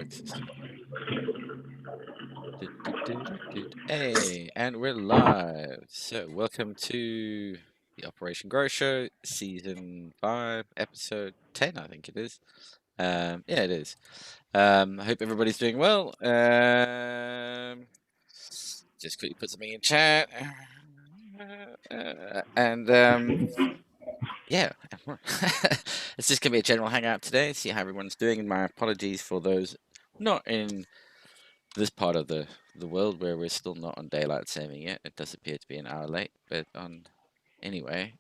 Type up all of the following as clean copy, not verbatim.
works. Hey, and we're live. So, welcome to the Operation Grow Show, Season 5, Episode 10, I think it is. Yeah, it is. I hope everybody's doing well. Just quickly put something in chat. Yeah, it's just going to be a general hangout today, see how everyone's doing. And my apologies for those not in this part of the world where we're still not on daylight saving yet. It does appear to be an hour late, but anyway,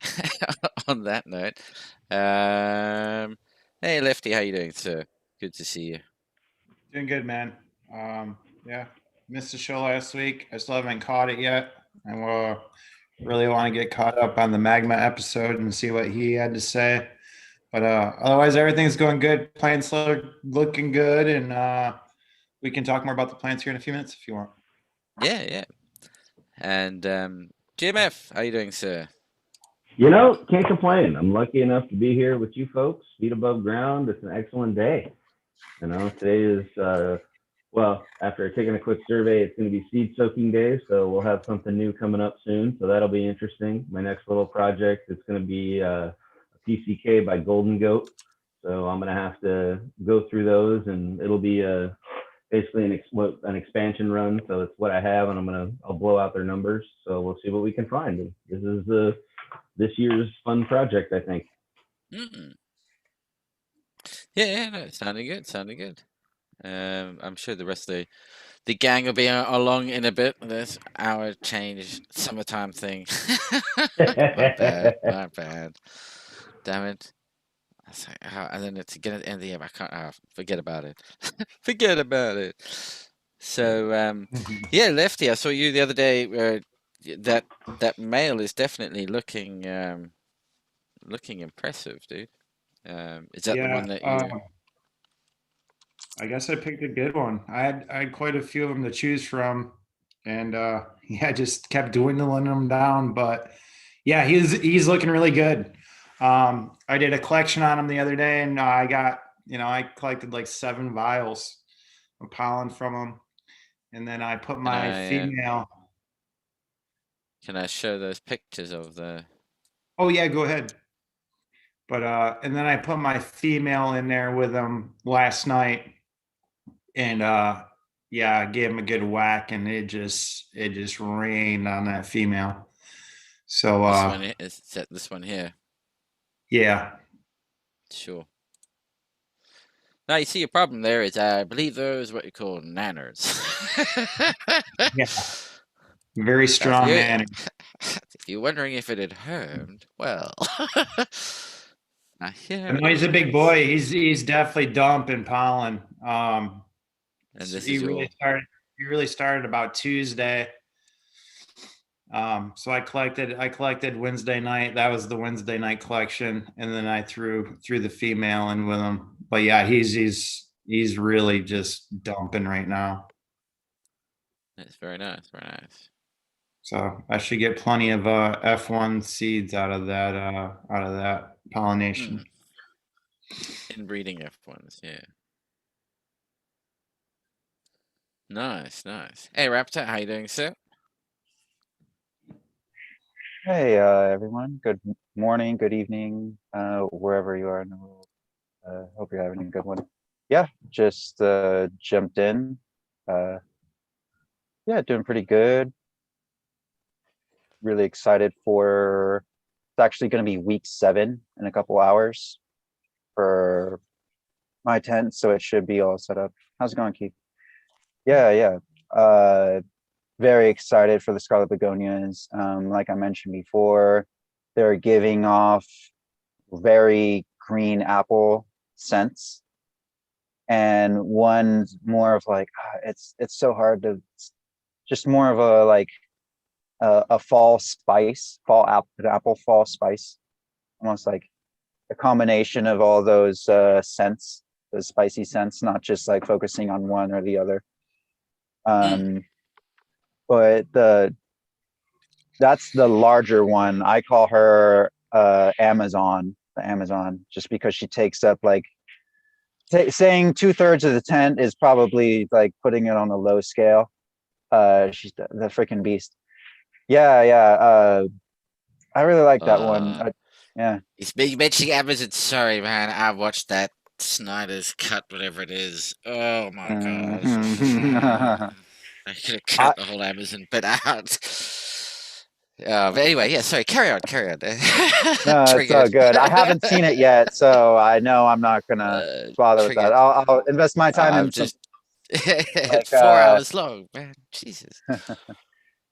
on that note, hey Lefty, how you doing, sir? Good to see you. Doing good, man. Yeah, missed the show last week. I still haven't caught it yet, and we'll really want to get caught up on the Magma episode and see what he had to say. But otherwise, everything's going good. Plants looking good, and we can talk more about the plants here in a few minutes if you want. Yeah. And GMF, how you doing, sir? Can't complain. I'm lucky enough to be here with you folks, feet above ground. It's an excellent day. Today is, after taking a quick survey, it's going to be seed soaking day. So we'll have something new coming up soon. So that'll be interesting. My next little project is going to be a PCK by Golden Goat. So I'm going to have to go through those, and it'll be basically an expansion run. So it's what I have, and I'll blow out their numbers. So we'll see what we can find. This is this year's fun project, I think. Yeah, no, sounding good. I'm sure the rest of the gang will be along in a bit. This hour change summertime thing. My bad. Damn it. And then to get at the end of the year, I can't. Forget about it. Forget about it. So yeah, Lefty, I saw you the other day. That male is definitely looking impressive, dude. Is that the one that you? I guess I picked a good one. I had quite a few of them to choose from, and yeah, just kept dwindling them down. But yeah, he's looking really good. I did a collection on him the other day, and I collected like 7 vials of pollen from him, and then I put my female. Can I show those pictures of the? Oh yeah, go ahead. But and then I put my female in there with him last night, and yeah, I gave him a good whack, and it just rained on that female. So this one here. Yeah. Sure. Now you see your problem there is I believe those what you call nanners. Yeah. Very strong nanners. If you're wondering if it had harmed, well. He's a big boy. He's definitely dumping pollen. And this he really started about Tuesday. So I collected Wednesday night. That was the Wednesday night collection, and then I threw the female in with him. But yeah, he's really just dumping right now. That's very nice, very nice. So I should get plenty of F1 seeds out of that pollination. Inbreeding F1s, yeah. Nice. Hey Raptor, how you doing, sir? Hey everyone, good morning, good evening, wherever you are in the world. Hope you're having a good one. Yeah, just jumped in. Yeah, doing pretty good. Really excited for, it's actually going to be week 7 in a couple hours for my tent, so it should be all set up. How's it going, Keith? Yeah. Very excited for the Scarlet Begonias. Like I mentioned before, they're giving off very green apple scents, and one's more of like it's so hard to, just more of a like a fall spice, apple fall spice, almost like a combination of all those scents, those spicy scents, not just like focusing on one or the other. But that's the larger one. I call her the Amazon, just because she takes up like saying 2/3 of the tent is probably like putting it on a low scale. She's the freaking beast. Yeah, yeah. I really like that one. Yeah. It's big mentioning Amazon. Sorry, man. I watched that Snyder's cut, whatever it is. Oh my gosh. Mhm. I could have cut the whole Amazon bit out. But anyway, yeah, sorry, carry on. No, it's all good. I haven't seen it yet, so I know I'm not gonna bother with that. Triggered. I'll invest my time I'm in some, just like, 4 hours long, man. Jesus.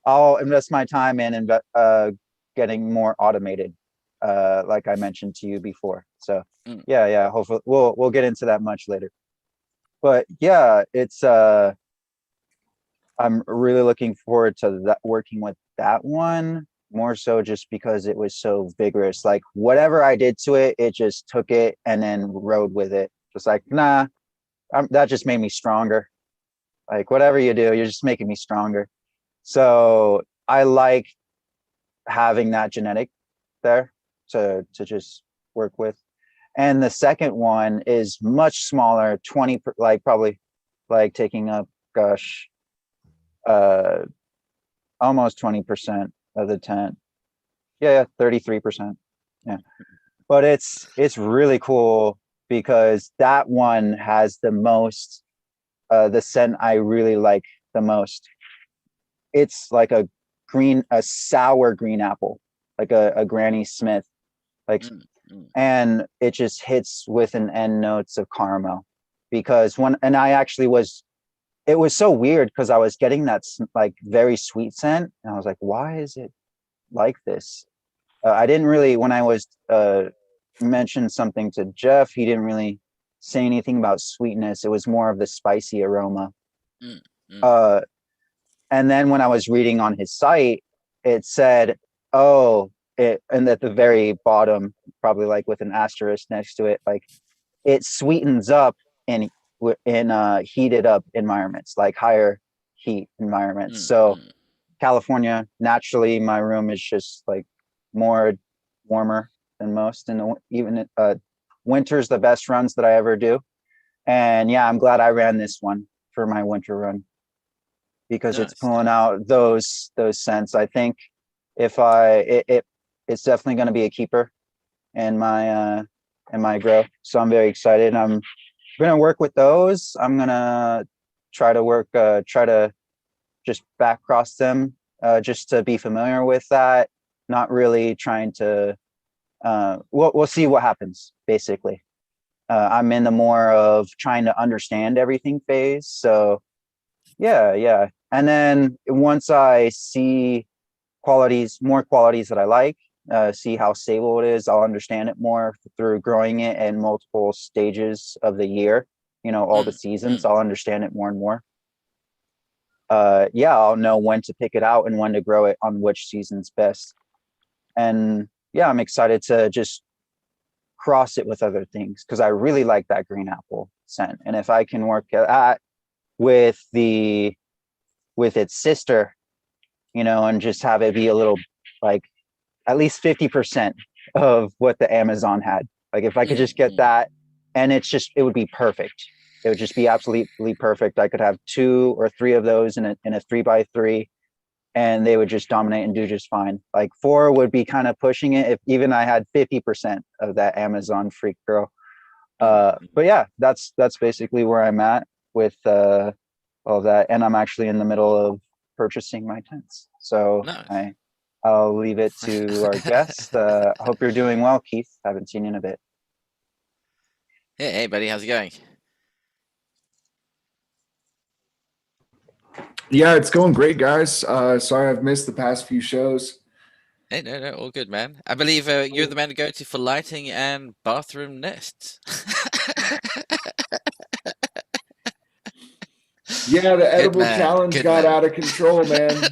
I'll invest my time in getting more automated, like I mentioned to you before. So Mm. yeah, hopefully we'll get into that much later. But yeah, it's I'm really looking forward to that, working with that one more so just because it was so vigorous. Like whatever I did to it, it just took it and then rode with it. Just like, nah, that just made me stronger. Like whatever you do, you're just making me stronger. So I like having that genetic there to just work with. And the second one is much smaller, 20, like probably like taking up, gosh, almost 20% of the tent. Yeah, 33%. Yeah. But it's really cool because that one has the most the scent I really like the most. It's like a sour green apple, like a Granny Smith, like, and it just hits with an end notes of caramel. Because and I actually it was so weird because I was getting that like very sweet scent, and I was like, why is it like this? I didn't really, when I was mentioned something to Jeff, he didn't really say anything about sweetness. It was more of the spicy aroma. And then when I was reading on his site, it said, and at the very bottom, probably like with an asterisk next to it, like it sweetens up in heated up environments, like higher heat environments. So California, naturally, my room is just like more warmer than most, and even winter's the best runs that I ever do. And yeah, I'm glad I ran this one for my winter run because it's pulling out those scents. I think if it's definitely going to be a keeper in my grow. So I'm very excited. I'm gonna work with those. I'm gonna try to just back cross them just to be familiar with that. Not really trying to. We'll see what happens. Basically, I'm in the more of trying to understand everything phase. So yeah. And then once I see more qualities that I like, see how stable it is, I'll understand it more through growing it in multiple stages of the year, all the seasons. I'll understand it more and more. I'll know when to pick it out and when to grow it on which season's best. And yeah, I'm excited to just cross it with other things because I really like that green apple scent. And if I can work that with its sister, and just have it be a little like at least 50% of what the Amazon had. Like if I could just get that, and it would be perfect. It would just be absolutely perfect. I could have 2 or 3 of those in a 3x3, and they would just dominate and do just fine. Like 4 would be kind of pushing it if even I had 50% of that Amazon freak girl. But yeah, that's basically where I'm at with all that. And I'm actually in the middle of purchasing my tents. So Nice. I'll leave it to our guest. I hope you're doing well, Keith. Haven't seen you in a bit. Hey, buddy, how's it going? Yeah, it's going great, guys. Sorry I've missed the past few shows. Hey, no, all good, man. I believe you're the man to go to for lighting and bathroom nests. Yeah, the edible man, challenge good got man. out of control, man.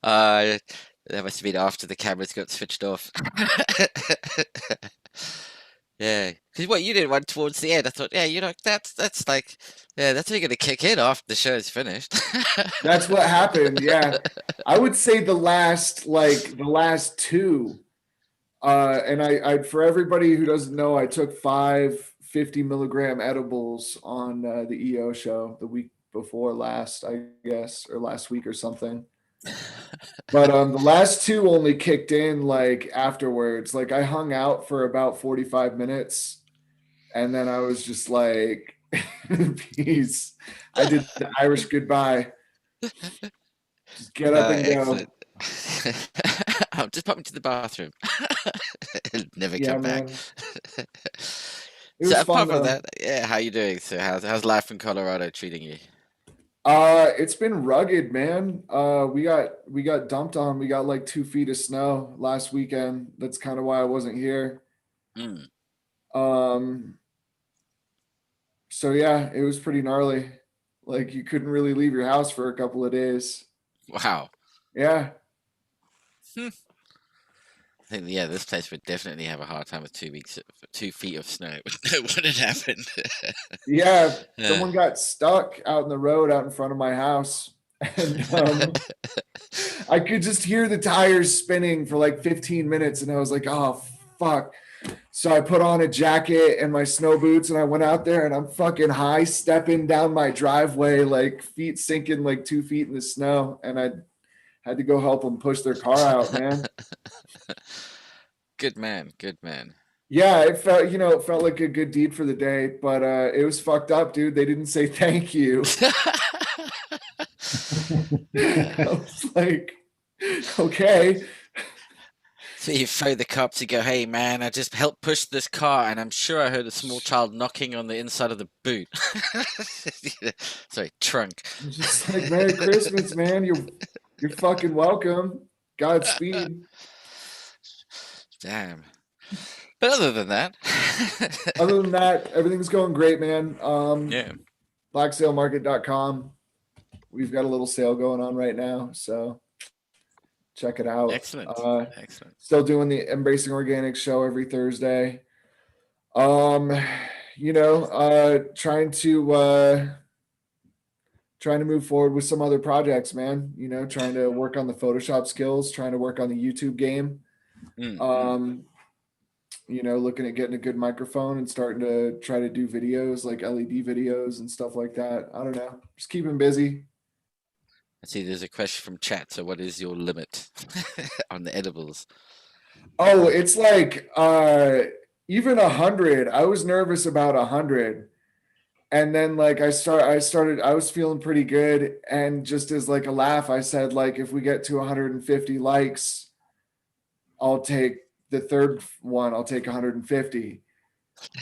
That must have been after the cameras got switched off. Yeah, because what you did one towards the end, I thought, yeah, that's like, yeah, that's only gonna kick in after the show's finished. That's what happened. Yeah, I would say the last 2. And I for everybody who doesn't know, I took five 50 milligram edibles on the EO show the week before last, I guess, or last week or something. But the last two only kicked in like afterwards. Like I hung out for about 45 minutes and then I was just like, peace. I did the Irish goodbye. Just get up and go. Excellent. I'll just pop into the bathroom. Never Yeah, come back. man. It So was apart fun from though. that, yeah, how you doing? So how's life in Colorado treating you? It's been rugged, man. We got dumped on. We got like 2 feet of snow last weekend. That's kind of why I wasn't here. Mm. So yeah, it was pretty gnarly. Like you couldn't really leave your house for a couple of days. Wow. Yeah. I think this place would definitely have a hard time with 2 feet of snow. What had happened? Yeah. Yeah. Someone got stuck out in the road out in front of my house. And I could just hear the tires spinning for like 15 minutes. And I was like, oh, fuck. So I put on a jacket and my snow boots and I went out there and I'm fucking high stepping down my driveway, like feet sinking like 2 feet in the snow. And I had to go help them push their car out, man. Good man, good man. Yeah, it felt like a good deed for the day, but it was fucked up, dude. They didn't say thank you. I was like, okay. So you phone the cops, you go, hey man, I just helped push this car and I'm sure I heard a small child knocking on the inside of the boot. Sorry, trunk. I'm just like, Merry Christmas, man. You're fucking welcome. Godspeed. Damn. But other than that. Other than that, everything's going great, man. Yeah. Blacksalemarket.com. We've got a little sale going on right now, so check it out. Excellent. Excellent. Still doing the Embracing Organics show every Thursday. Trying to move forward with some other projects, man. Trying to work on the Photoshop skills, trying to work on the YouTube game. Looking at getting a good microphone and starting to try to do videos like LED videos and stuff like that. I don't know. Just keeping busy. I see there's a question from chat. So what is your limit on the edibles? Oh, it's like even 100. I was nervous about 100. And then like I was feeling pretty good. And just as like a laugh, I said, like, if we get to 150 likes, I'll take the third one. I'll take 150.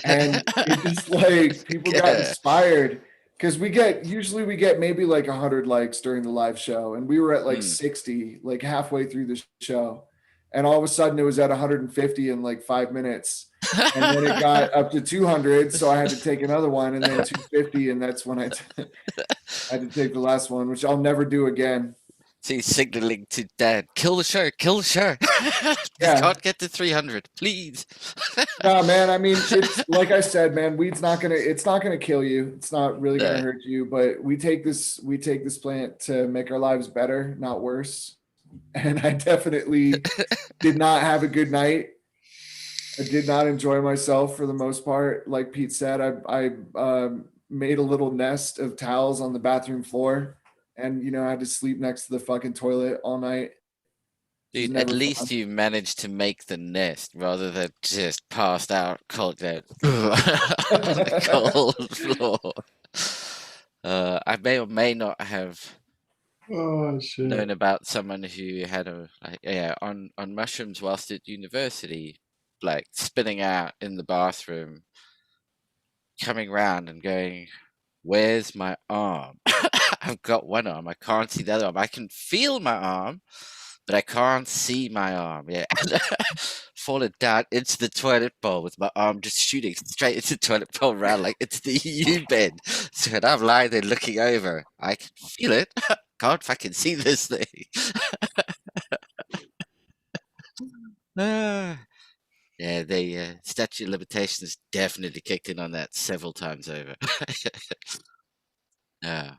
And it's just like people got inspired because usually we get maybe like 100 likes during the live show. And we were at like 60, like halfway through the show. And all of a sudden it was at 150 in like 5 minutes. And then it got up to 200. So I had to take another one and then 250. And that's when I had to take the last one, which I'll never do again. See, signaling to Dad, kill the show. Yeah. Can't get to 300, please. No, man. I mean, it's like I said, man, weed's it's not gonna kill you. It's not really gonna hurt you, but we take this plant to make our lives better, not worse. And I definitely did not have a good night. I did not enjoy myself for the most part. Like Pete said, I made a little nest of towels on the bathroom floor. And, I had to sleep next to the fucking toilet all night. Dude, at least you managed to make the nest rather than just passed out cold on the cold floor. I may or may not have known about someone who had on mushrooms whilst at university, like spinning out in the bathroom, coming round and going, where's my arm? I've got one arm. I can't see the other arm. I can feel my arm, but I can't see my arm. Yeah. Falling down into the toilet bowl with my arm just shooting straight into the toilet bowl round like it's the EU bed. So when I'm lying there looking over, I can feel it. Can't fucking see this thing. Yeah, the statute of limitations definitely kicked in on that several times over. Yeah.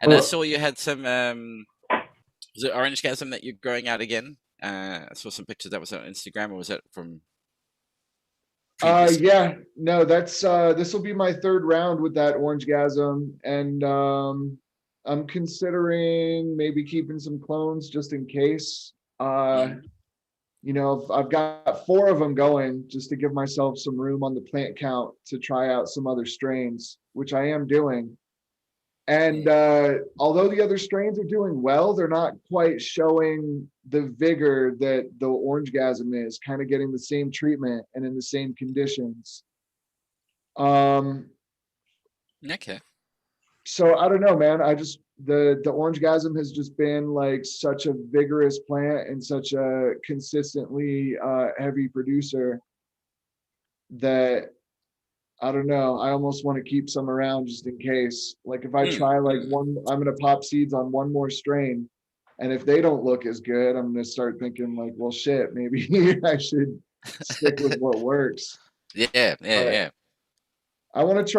And I saw you had some, was it orange gasm that you're growing out again? I saw some pictures that was on Instagram, or was that from? previous? Yeah, no, that's this will be my third round with that orange gasm, and I'm considering maybe keeping some clones just in case. Mm. You know, I've got 4 of them going just to give myself some room on the plant count to try out some other strains, which I am doing. And although the other strains are doing well, they're not quite showing the vigor that the orange gasm is, kind of getting the same treatment and in the same conditions. Okay. So I don't know, man. I just the orange gasm has just been like such a vigorous plant and such a consistently heavy producer that I don't know. I almost want to keep some around just in case. Like if I try like one, I'm gonna pop seeds on one more strain, and if they don't look as good, I'm gonna start thinking like, well, shit, maybe I should stick with what works. Yeah, yeah. I want to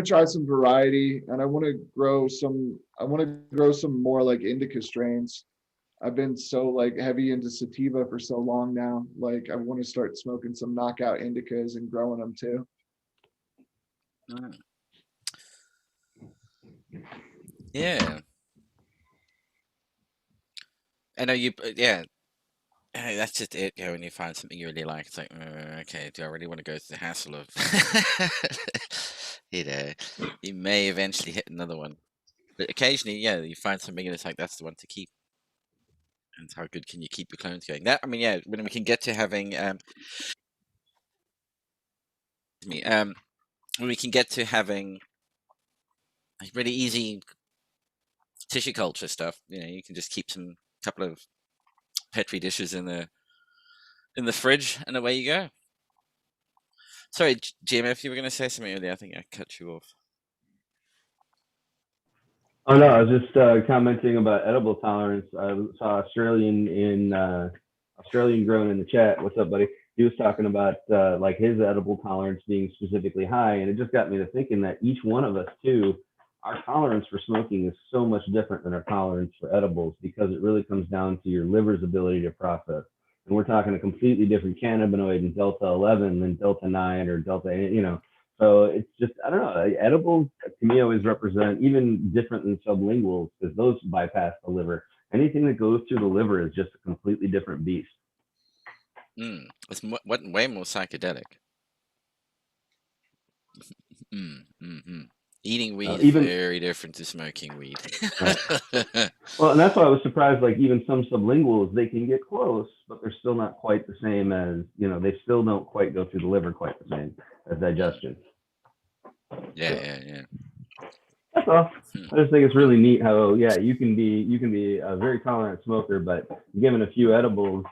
try some variety, and I want to grow some more like indica strains. I've been so like heavy into sativa for so long now. Like I want to start smoking some knockout indicas and growing them too. Mm. Yeah. I know you. Yeah. That's just it. You know, when you find something you really like, it's like, okay, do I really want to go through the hassle of, you know, you may eventually hit another one, but occasionally, yeah, you find something and it's like that's the one to keep. And how good can you keep your clones going? That I mean, yeah, when we can get to having when we can get to having like really easy tissue culture stuff, you know, you can just keep some couple of petri dishes in the fridge, and away you go. Sorry, Jim, if you were going to say something earlier, I think I cut you off. Oh no, I was just commenting about edible tolerance. I saw Australian grown in the chat. What's up, buddy? He was talking about like his edible tolerance being specifically high, and it just got me to thinking that each one of us too, our tolerance for smoking is so much different than our tolerance for edibles, because it really comes down to your liver's ability to process. And we're talking a completely different cannabinoid in Delta 11 than Delta 9 or Delta, you know. So it's just, I don't know, edibles to me always represent, even different than sublinguals, because those bypass the liver. Anything that goes through the liver is just a completely different beast. It's way more psychedelic. Eating weed is very different to smoking weed. Well, and that's why I was surprised, like even some sublinguals, they can get close, but they're still not quite the same as, you know, they still don't quite go through the liver quite the same as digestion. Yeah. That's all. I just think it's really neat how, yeah, you can be a very tolerant smoker, but given a few edibles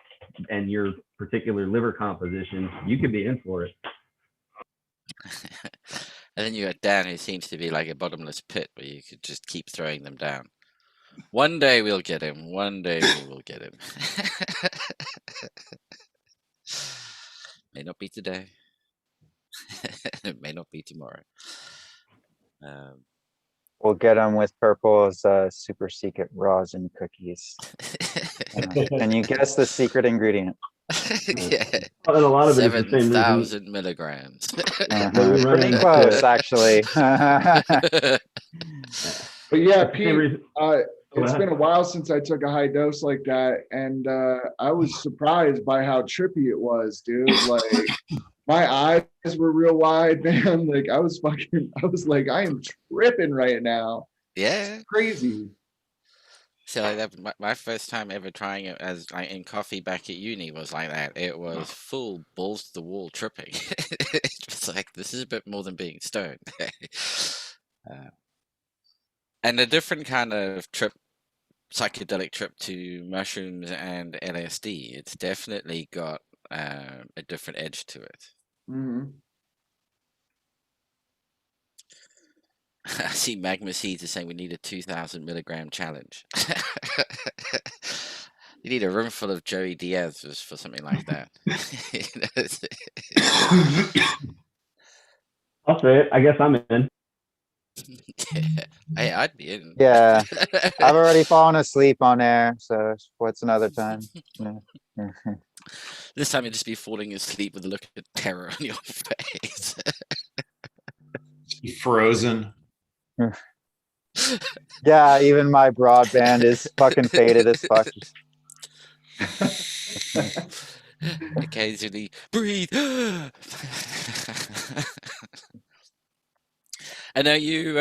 and your particular liver composition, you could be in for it. And then you got Dan, who seems to be like a bottomless pit where you could just keep throwing them down. One day we'll get him. One day we will get him. May not be today. It may not be tomorrow. We'll get them with Purple's super secret rosin cookies. Can you guess the secret ingredient? Yeah. And a lot of it is the same 7,000 milligrams. Pretty close, actually. But yeah, Pete, it's been a while since I took a high dose like that, and I was surprised by how trippy it was, dude. Like my eyes were real wide, man. Like I was like, I am tripping right now. Yeah. It's crazy. So like that, my first time ever trying it as like in coffee back at uni was like that. It was full balls to the wall tripping. It was like, this is a bit more than being stoned. And a different kind of trip, psychedelic trip to mushrooms and LSD. It's definitely got a different edge to it. Mm-hmm. I see Magma Seeds is saying we need a 2,000 milligram challenge. You need a room full of Joey Diaz for something like that. I'll say it. I guess I'm in. Hey, I'd be in. Yeah, I've already fallen asleep on air, so what's another time? Yeah. This time you'd just be falling asleep with a look of terror on your face. Frozen. Yeah, even my broadband is fucking faded as fuck. Occasionally, breathe. I know you.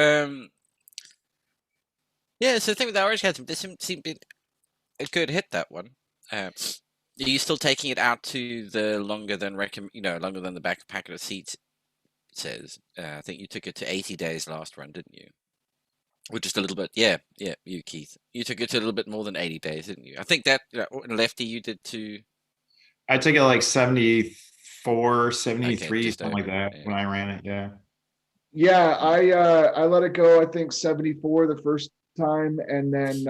Yeah, so the thing with the Orange Chasm, this seemed to be a good hit. That one. Are you still taking it out to the longer than longer than the back packet of seats says? I think you took it to 80 days last run, didn't you? Or just a little bit? Yeah, you, Keith. You took it to a little bit more than 80 days, didn't you? I think that Lefty, you did too. I took it like 74, 73, just something like over, that yeah. when I ran it. Yeah. Yeah, I let it go, I think 74 the first time, and then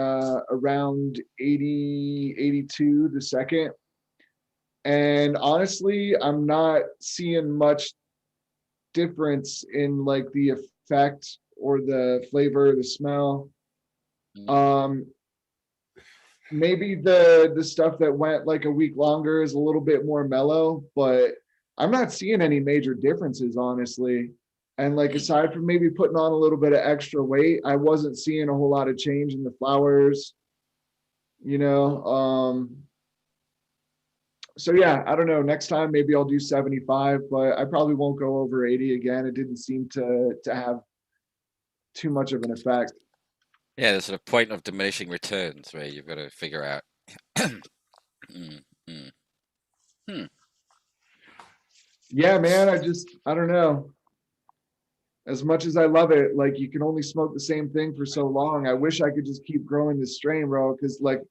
around 80, 82 the second. And honestly, I'm not seeing much difference in like the effect or the flavor, the smell. Mm. Maybe the stuff that went like a week longer is a little bit more mellow, but I'm not seeing any major differences, honestly. And like aside from maybe putting on a little bit of extra weight, I wasn't seeing a whole lot of change in the flowers, you know. So yeah, I don't know. Next time maybe I'll do 75, but I probably won't go over 80 again. It didn't seem to have too much of an effect. Yeah, there's a point of diminishing returns where you've got to figure out. Yeah, man, I don't know. As much as I love it, like you can only smoke the same thing for so long. I wish I could just keep growing this strain, bro, because like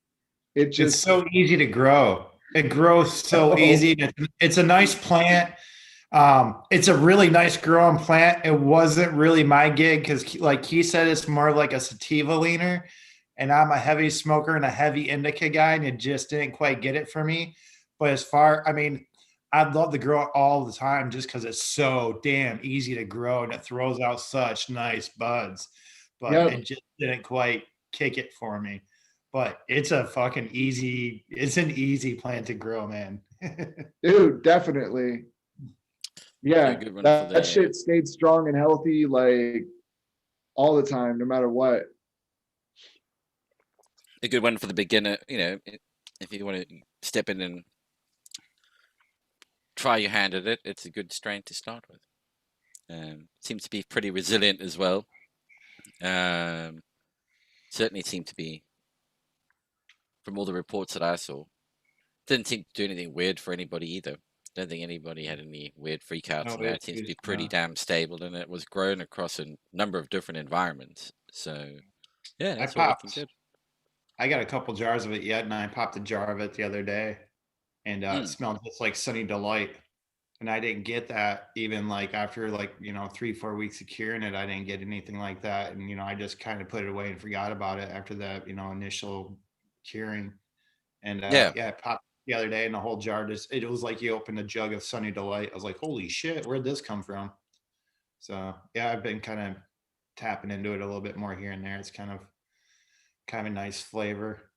it It's just so easy to grow. It grows so Oh. easy. It's a nice plant. It's a really nice growing plant. It wasn't really my gig because, like he said, it's more like a sativa leaner, and I'm a heavy smoker and a heavy indica guy, and it just didn't quite get it for me. But I mean, I'd love to grow it all the time just because it's so damn easy to grow and it throws out such nice buds. But Yep. it just didn't quite kick it for me. But it's an easy plant to grow, man. Dude, definitely. Yeah, good one for that the shit stayed strong and healthy like all the time, no matter what. a good one for the beginner. If you want to step in and try your hand at it, it's a good strain to start with. Seems to be pretty resilient as well. Certainly seemed to be, from all the reports that I saw, didn't seem to do anything weird for anybody either. Don't think anybody had any weird freakouts No, in that. It seems to be pretty damn stable, and it was grown across a number of different environments. So, yeah, that's all looking good. I got a couple jars of it yet, and I popped a jar of it the other day, and it smelled just like Sunny Delight. And I didn't get that even like after 3-4 weeks of curing it. I didn't get anything like that, and I just kind of put it away and forgot about it after that initial curing. And Yeah. it popped the other day, and the whole jar it was like you opened a jug of Sunny Delight. I was like, holy shit, where'd this come from? So yeah, I've been kind of tapping into it a little bit more here and there. It's kind of a nice flavor.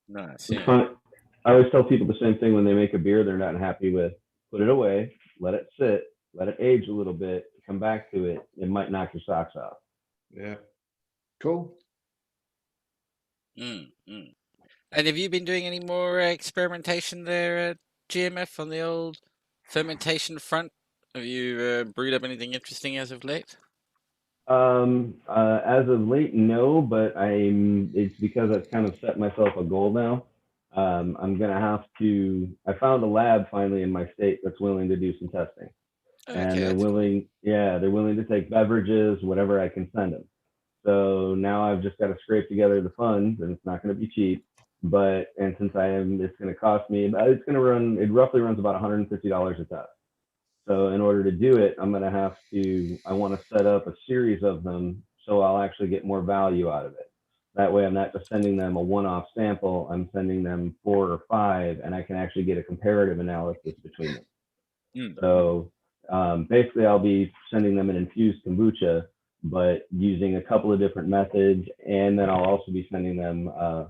Nice. It's Yeah. fun. I always tell people the same thing when they make a beer they're not happy with. Put it away, let it sit, let it age a little bit, come back to it. It might knock your socks off. Yeah. Cool. And have you been doing any more experimentation there at GMF on the old fermentation front? Have you brewed up anything interesting as of late? As of late, no, but it's because I've kind of set myself a goal now. I'm gonna have to. I found a lab finally in my state that's willing to do some testing, and they're willing. Yeah, they're willing to take beverages, whatever I can send them. So now I've just got to scrape together the funds, and it's not going to be cheap. And since it's going to cost me. It's going to run. It roughly runs about $150 a test. So in order to do it, I'm going to have to. I want to set up a series of them so I'll actually get more value out of it. That way, I'm not just sending them a one-off sample. I'm sending them 4 or 5, and I can actually get a comparative analysis between them. So Basically, I'll be sending them an infused kombucha, but using a couple of different methods. And then I'll also be sending them a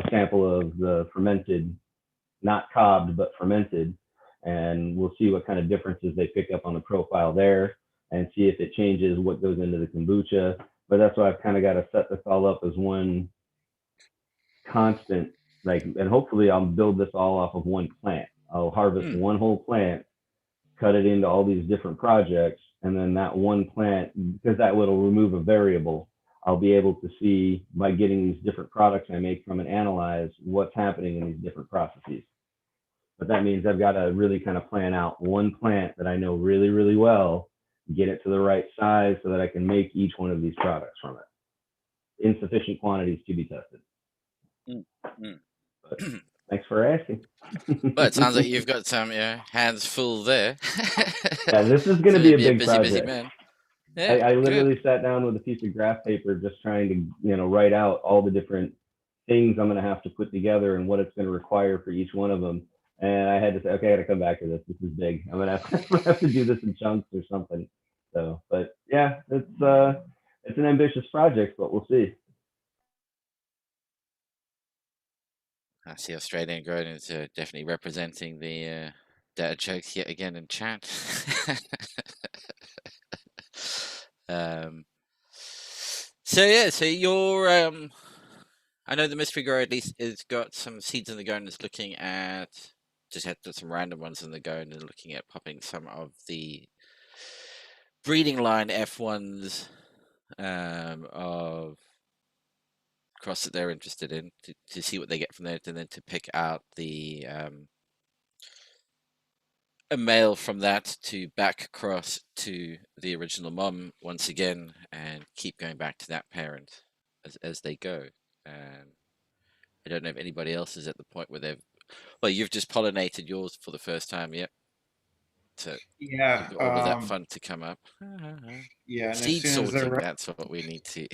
sample of the fermented, not cobbed, but fermented. And we'll see what kind of differences they pick up on the profile there and see if it changes what goes into the kombucha. But that's why I've kind of got to set this all up as one constant, like, and hopefully I'll build this all off of one plant. I'll harvest one whole plant, cut it into all these different projects, and then that one plant, because that will remove a variable, I'll be able to see by getting these different products I make from and analyze what's happening in these different processes. But that means I've got to really kind of plan out one plant that I know really, really well, get it to the right size so that I can make each one of these products from it in sufficient quantities to be tested. But thanks for asking. Well, it sounds like you've got some hands full there. Yeah, this is going to So be you'll a big busy project. man. I Yeah, good. literally sat down with a piece of graph paper just trying to, write out all the different things I'm going to have to put together and what it's going to require for each one of them. And I had to say, okay, I got to come back to this. This is big. I'm going to have to do this in chunks or something. So, but yeah, it's an ambitious project, but we'll see. I see Australian Grown is definitely representing the dad jokes yet again in chat. So you're I know the mystery grower at least has got some seeds in the garden. Is looking at just had some random ones in the garden and looking at popping some of the breeding line F1s of cross that they're interested in to see what they get from there, and then to pick out the a male from that to back cross to the original mom once again and keep going back to that parent as they go. I don't know if anybody else is at the point where you've just pollinated yours for the first time yet. So Yeah. you've got all of that fun to come up. Yeah. And as Seed soon as they're sorting, that's what we need to.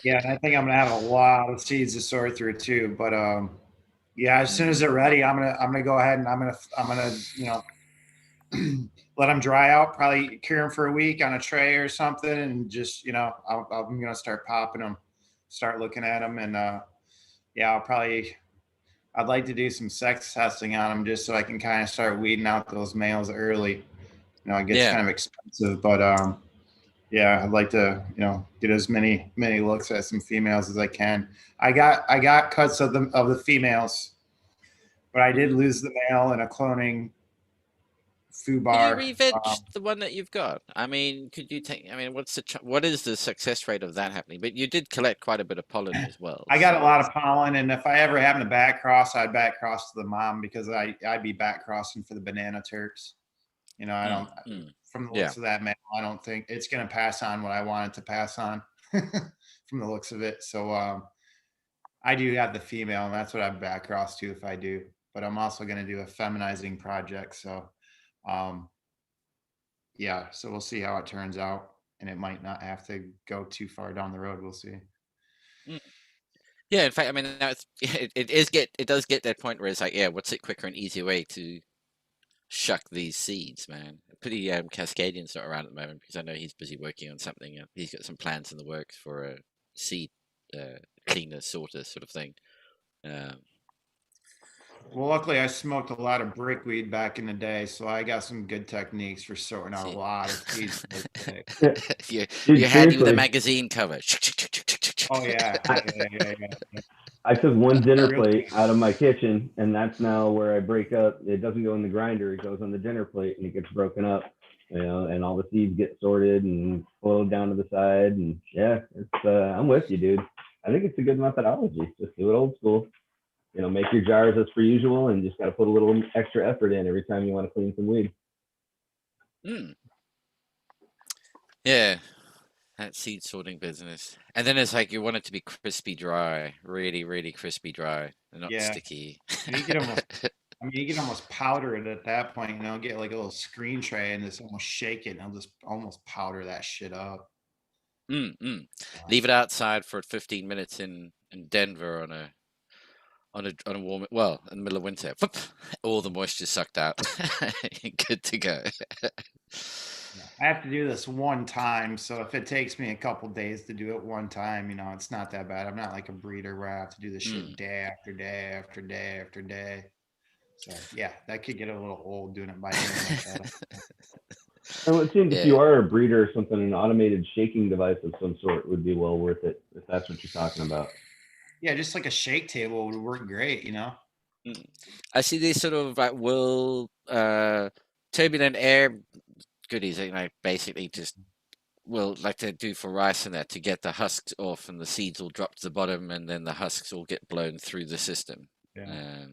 Yeah, and I think I'm gonna have a lot of seeds to sort through too. But yeah, as soon as they're ready, I'm gonna go ahead and I'm gonna let them dry out, probably cure them for a week on a tray or something, and just I'm gonna start popping them, start looking at them, and yeah, I'd like to do some sex testing on them just so I can kind of start weeding out those males early. It gets kind of expensive, but yeah, I'd like to, get as many looks at some females as I can. I got cuts of the females, but I did lose the male in a cloning foobar. Did you re-veg the one that you've got? I mean, could you take? I mean, what is the success rate of that happening? But you did collect quite a bit of pollen as well. I got a lot of pollen, and if I ever happen to back cross, I'd back cross to the mom because I'd be back crossing for the banana Turks. I don't. From the looks of that male, I don't think it's going to pass on what I want it to pass on from the looks of it. So I do have the female, and that's what I'd back cross to if I do. But I'm also going to do a feminizing project. So yeah, so we'll see how it turns out. And it might not have to go too far down the road. We'll see. Yeah, in fact, I mean, it does get that point where it's like, yeah, what's a quicker and easier way to shuck these seeds, man? Pretty Cascadian's not around at the moment because I know he's busy working on something. He's got some plans in the works for a seed cleaner, sorter sort of thing. Well, luckily I smoked a lot of brickweed back in the day, so I got some good techniques for sorting out a lot of seeds. You're handy with a magazine cover. Oh yeah. I took one dinner plate out of my kitchen, and that's now where I break up. It doesn't go in the grinder; it goes on the dinner plate, and it gets broken up. And all the seeds get sorted and flowed down to the side. And yeah, it's I'm with you, dude. I think it's a good methodology. Just do it old school. Make your jars as per usual, and just got to put a little extra effort in every time you want to clean some weed. Yeah, that seed sorting business. And then it's like you want it to be crispy dry, really, really crispy dry, and not sticky. You can almost powder it at that point. Get like a little screen tray and just almost shake it, and I'll just almost powder that shit up. Leave it outside for 15 minutes in Denver on a on a warm, well, in the middle of winter, whoop, all the moisture sucked out. Good to go. I have to do this one time, so if it takes me a couple days to do it one time, it's not that bad. I'm not like a breeder where I have to do this shit day after day after day after day. So yeah, that could get a little old doing it by hand like that. And it seems if you Yeah. are a breeder or something, an automated shaking device of some sort would be well worth it if that's what you're talking about. Yeah, just like a shake table would work great, I see these sort of like turbulent air goodies, basically just will like they do for rice and that to get the husks off and the seeds will drop to the bottom and then the husks will get blown through the system. Yeah.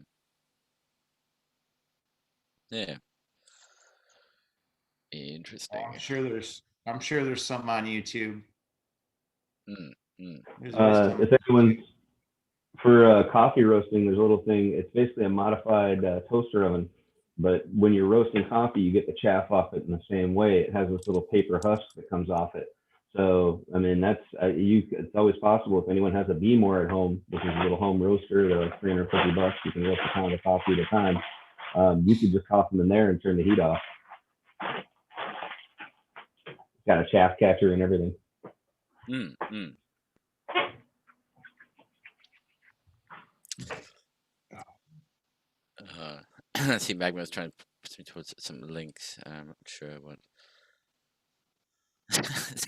Yeah. Interesting. I'm sure there's some on YouTube. Mm, mm. There's always If anyone's for coffee roasting, there's a little thing. It's basically a modified toaster oven, but when you're roasting coffee, you get the chaff off it in the same way. It has this little paper husk that comes off it. So, I mean, that's it's always possible if anyone has a Beemore at home, which is a little home roaster, they're like $350. You can roast a pound of coffee at a time. You could just toss them in there and turn the heat off. It's got a chaff catcher and everything. Mm, mm. I see Magma was trying to push me towards some links. I'm not sure what.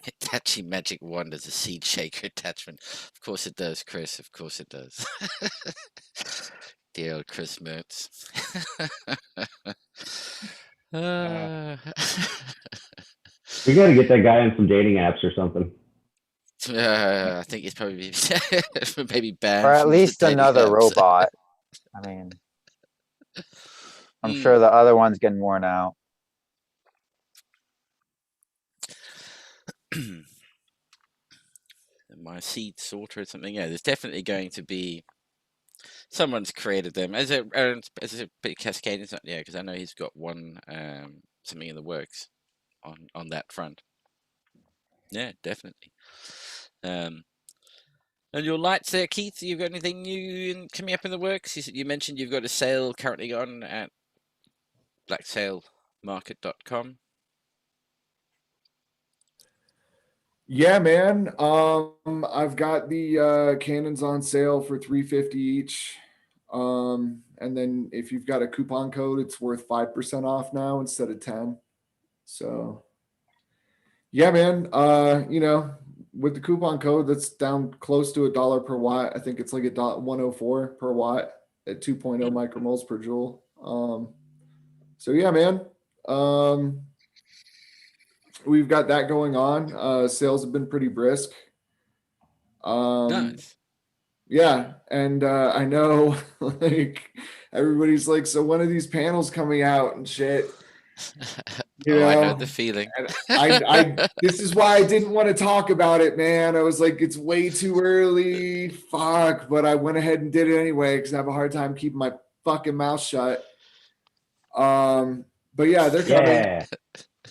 Hitachi Magic Wand as a seed shaker attachment. Of course it does, Chris. Of course it does. Dear old Chris Mertz. We got to get that guy on some dating apps or something. I think he's probably maybe banned. Or at from least the dating another apps. robot. I mean, I'm sure the other one's getting worn out. My seed sorter or something. Yeah, there's definitely going to be someone's created them as a bit cascading. Yeah, because I know he's got one something in the works on that front. Yeah, definitely. And your lights there, Keith. You've got anything new coming up in the works? You mentioned you've got a sale currently on at blacksalemarket.com. Yeah, man. I've got the cannons on sale for $350 each. And then if you've got a coupon code, it's worth 5% off now instead of 10. So yeah, man. With the coupon code, that's down close to $1 per watt. I think it's like $1.04 per watt at 2.0 micromoles per joule. So yeah, man. We've got that going on. Sales have been pretty brisk. Nice. Yeah, and I know like everybody's like, so when are these panels coming out and shit? I know the feeling. I this is why I didn't want to talk about it, man. I was like, it's way too early. Fuck, but I went ahead and did it anyway because I have a hard time keeping my fucking mouth shut. But yeah, they're coming. Yeah.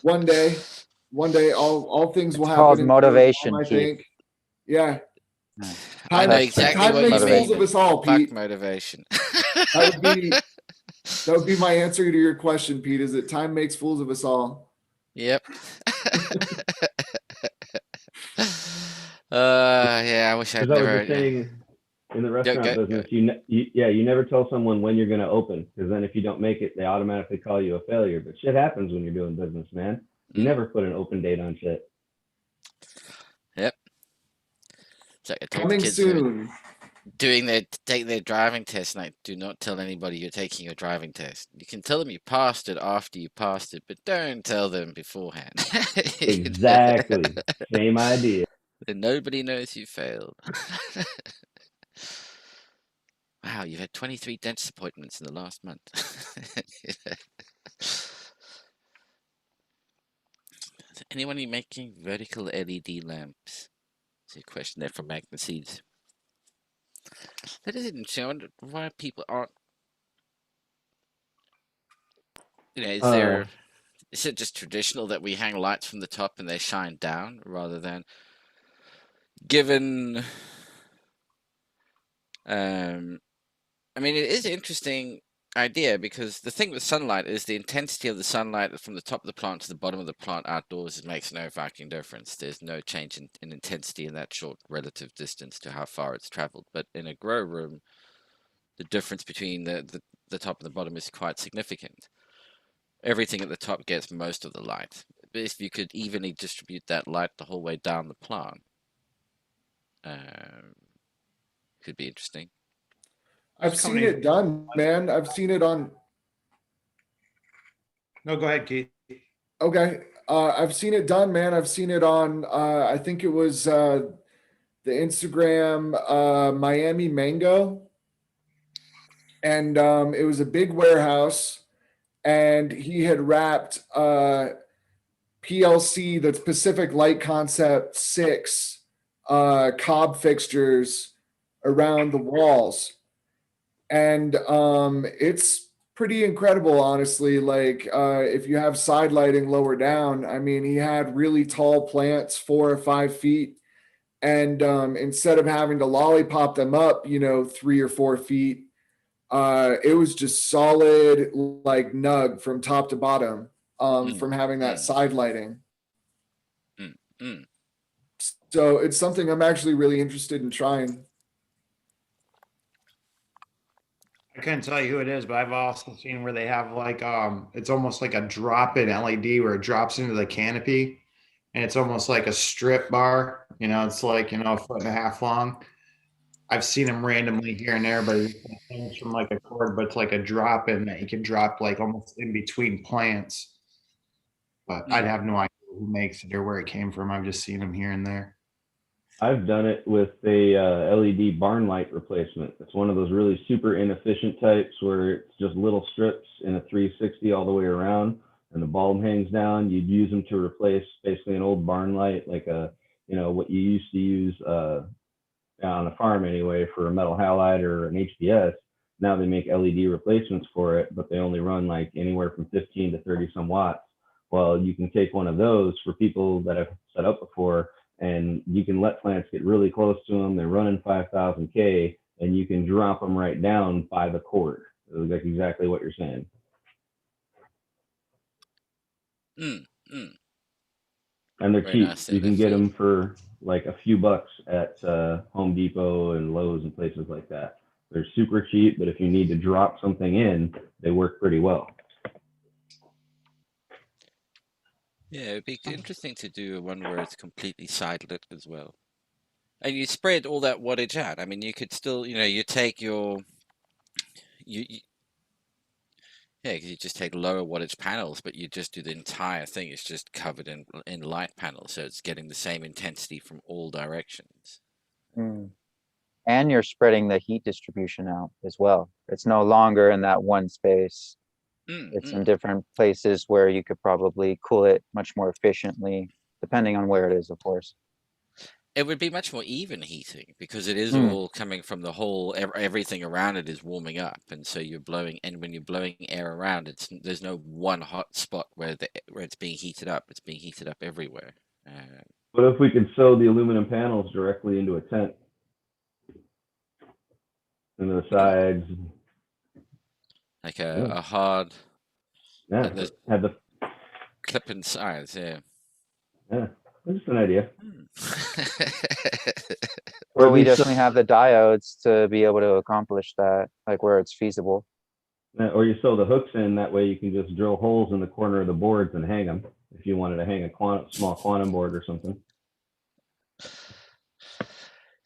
One day, all things will It's happen. called in motivation, I Keith. think. Yeah. I know exactly time what you makes fools mean. of us all, Fuck Pete. motivation. That would be my answer to your question, Pete. Is that time makes fools of us all? Yep. Yeah, I wish I'd Because I was never. just saying, in the restaurant go. business, you never tell someone when you're going to open, because then if you don't make it, they automatically call you a failure. But shit happens when you're doing business, man. You never put an open date on shit. Yep. It's like I told the Coming kids who were soon. take their driving test, like, do not tell anybody you're taking your driving test. You can tell them you passed it after you passed it, but don't tell them beforehand. Exactly. Same idea. Then nobody knows you failed. Wow, you've had 23 dentist appointments in the last month. Is anyone making vertical LED lamps? It's a question there from Magna Seeds. That is interesting. I wonder why people aren't. Is it just traditional that we hang lights from the top and they shine down rather than given I mean, it is an interesting idea because the thing with sunlight is the intensity of the sunlight from the top of the plant to the bottom of the plant outdoors, it makes no fucking difference. There's no change in intensity in that short relative distance to how far it's traveled. But in a grow room, the difference between the top and the bottom is quite significant. Everything at the top gets most of the light. But if you could evenly distribute that light the whole way down the plant, could be interesting. I've Just seen coming in- it done, man. I've seen it on. No, go ahead, Keith. Okay. I've seen it done, man. I've seen it on, I think it was the Instagram Miami Mango. And it was a big warehouse. And he had wrapped PLC, that's Pacific Light Concept 6 cob fixtures around the walls. And it's pretty incredible, honestly. Like if you have side lighting lower down, I mean, he had really tall plants, 4 or 5 feet, and instead of having to lollipop them up, 3 or 4 feet, it was just solid, like nug from top to bottom, from having that side lighting. So it's something I'm actually really interested in trying. I couldn't tell you who it is, but I've also seen where they have like it's almost like a drop-in LED where it drops into the canopy, and it's almost like a strip bar. It's like 1.5 feet long. I've seen them randomly here and there, but it's from like a cord, but it's like a drop-in that you can drop like almost in between plants. But I'd have no idea who makes it or where it came from. I've just seen them here and there. I've done it with a LED barn light replacement. It's one of those really super inefficient types where it's just little strips in a 360 all the way around, and the bulb hangs down. You'd use them to replace basically an old barn light, like what you used to use on a farm anyway for a metal halide or an HPS. Now they make LED replacements for it, but they only run like anywhere from 15 to 30 some watts. Well, you can take one of those for people that have set up before, and you can let plants get really close to them. They're running 5,000 K, and you can drop them right down by the cord. Like exactly what you're saying. And they're Very cheap. nice, You can they're get full. them for like a few bucks at Home Depot and Lowe's and places like that. They're super cheap, but if you need to drop something in, they work pretty well. Yeah, it'd be interesting to do one where it's completely side lit as well. And you spread all that wattage out. I mean, you could still, you take yeah, because you just take lower wattage panels, but you just do the entire thing. It's just covered in light panels, so it's getting the same intensity from all directions. And you're spreading the heat distribution out as well. It's no longer in that one space. It's in different places where you could probably cool it much more efficiently, depending on where it is, of course. It would be much more even heating because it is all coming from the whole, everything around it is warming up. And so you're blowing, and when you're blowing air around, there's no one hot spot where it's being heated up. It's being heated up everywhere. What if we could sew the aluminum panels directly into a tent? Into the sides. Like a hard, Yeah, and there's have the clip in sides, yeah. yeah. Just an idea. Well, at we least definitely have the diodes to be able to accomplish that, like where it's feasible. or you sew the hooks in, that way you can just drill holes in the corner of the boards and hang them if you wanted to hang a small quantum board or something.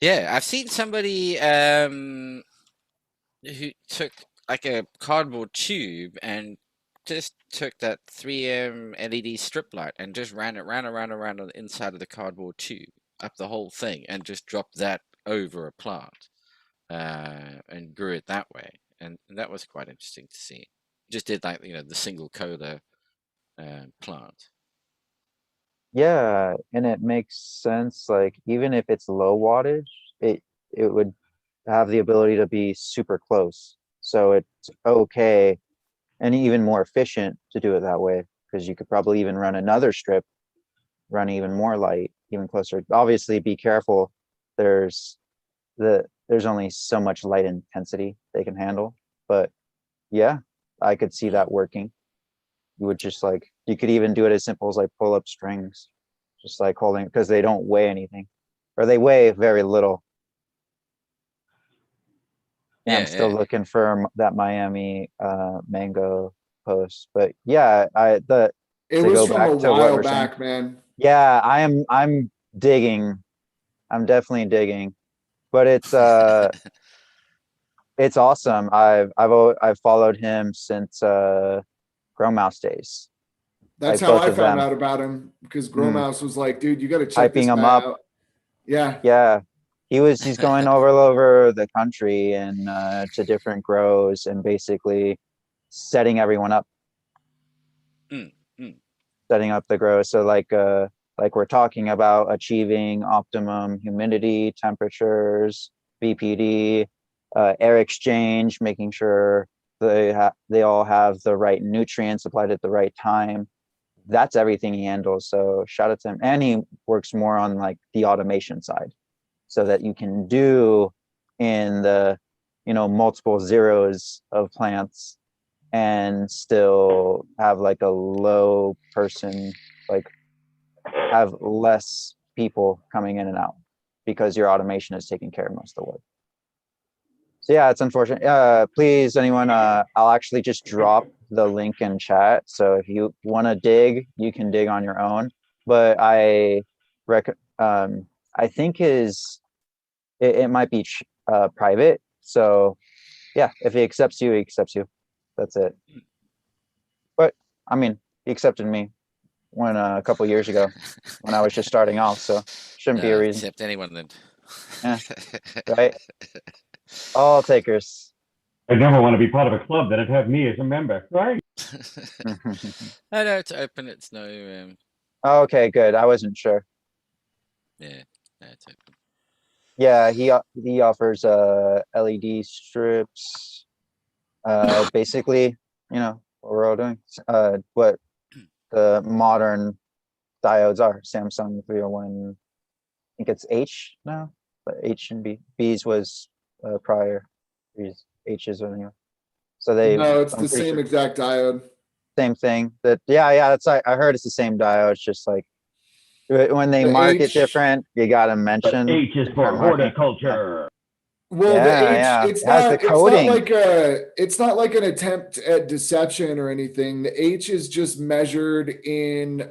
Yeah, I've seen somebody who took like a cardboard tube and just took that 3M LED strip light and just ran around on the inside of the cardboard tube up the whole thing and just dropped that over a plant and grew it that way. And that was quite interesting to see. Just did like, the single coda plant. Yeah, and it makes sense. Like even if it's low wattage, it would have the ability to be super close. So it's okay and even more efficient to do it that way, because you could probably even run another strip, run even more light, even closer. Obviously, be careful. There's there's only so much light intensity they can handle. But yeah, I could see that working. You would just like, you could even do it as simple as like pull up strings, just like holding, because they don't weigh anything, or they weigh very little. Yeah, I'm Yeah, still yeah. looking for that Miami mango post, but yeah, to It was go from a back to what while we're saying. back, man. Yeah, I'm digging. I'm definitely digging, but it's awesome. I've followed him since Grow Mouse days, That's like how both I of found them. out about him because Mm, Gromouse was like, dude, you got to check hyping this him guy up. out. Yeah. Yeah, he's going all over the country and to different grows and basically setting everyone up, Mm, mm. setting up the grow. So like we're talking about achieving optimum humidity, temperatures, BPD, air exchange, making sure they all have the right nutrients applied at the right time. That's everything he handles. So shout out to him. And he works more on like the automation side, so that you can do in the multiple zeros of plants and still have like a low person, like have less people coming in and out because your automation is taking care of most of the work. So yeah, it's unfortunate. Please, anyone, I'll actually just drop the link in chat. So if you want to dig, you can dig on your own. But I think it might be private. So yeah, if he accepts you, he accepts you. That's it. But I mean, he accepted me when a couple years ago when I was just starting off. So shouldn't be a reason, Accept anyone then. Yeah. right? All takers. I never want to be part of a club that'd have me as a member, right? I know it's open. It's no. Okay, good. I wasn't sure. Yeah, no, it's open. Yeah, he offers LED strips. Basically, what we're all doing. What the modern diodes are. Samsung 301. I think it's H now, but H and B. B's was prior. B's H's anyway. So No, it's I'm the pretty same sure exact diode. same thing. That yeah. That's I heard it's the same diode. It's just like when they The mark it H, different, you gotta mention H is for different marking. horticulture. well, the Yeah, H, yeah. it's It has the not coding. it's not like an attempt at deception or anything. The H is just measured in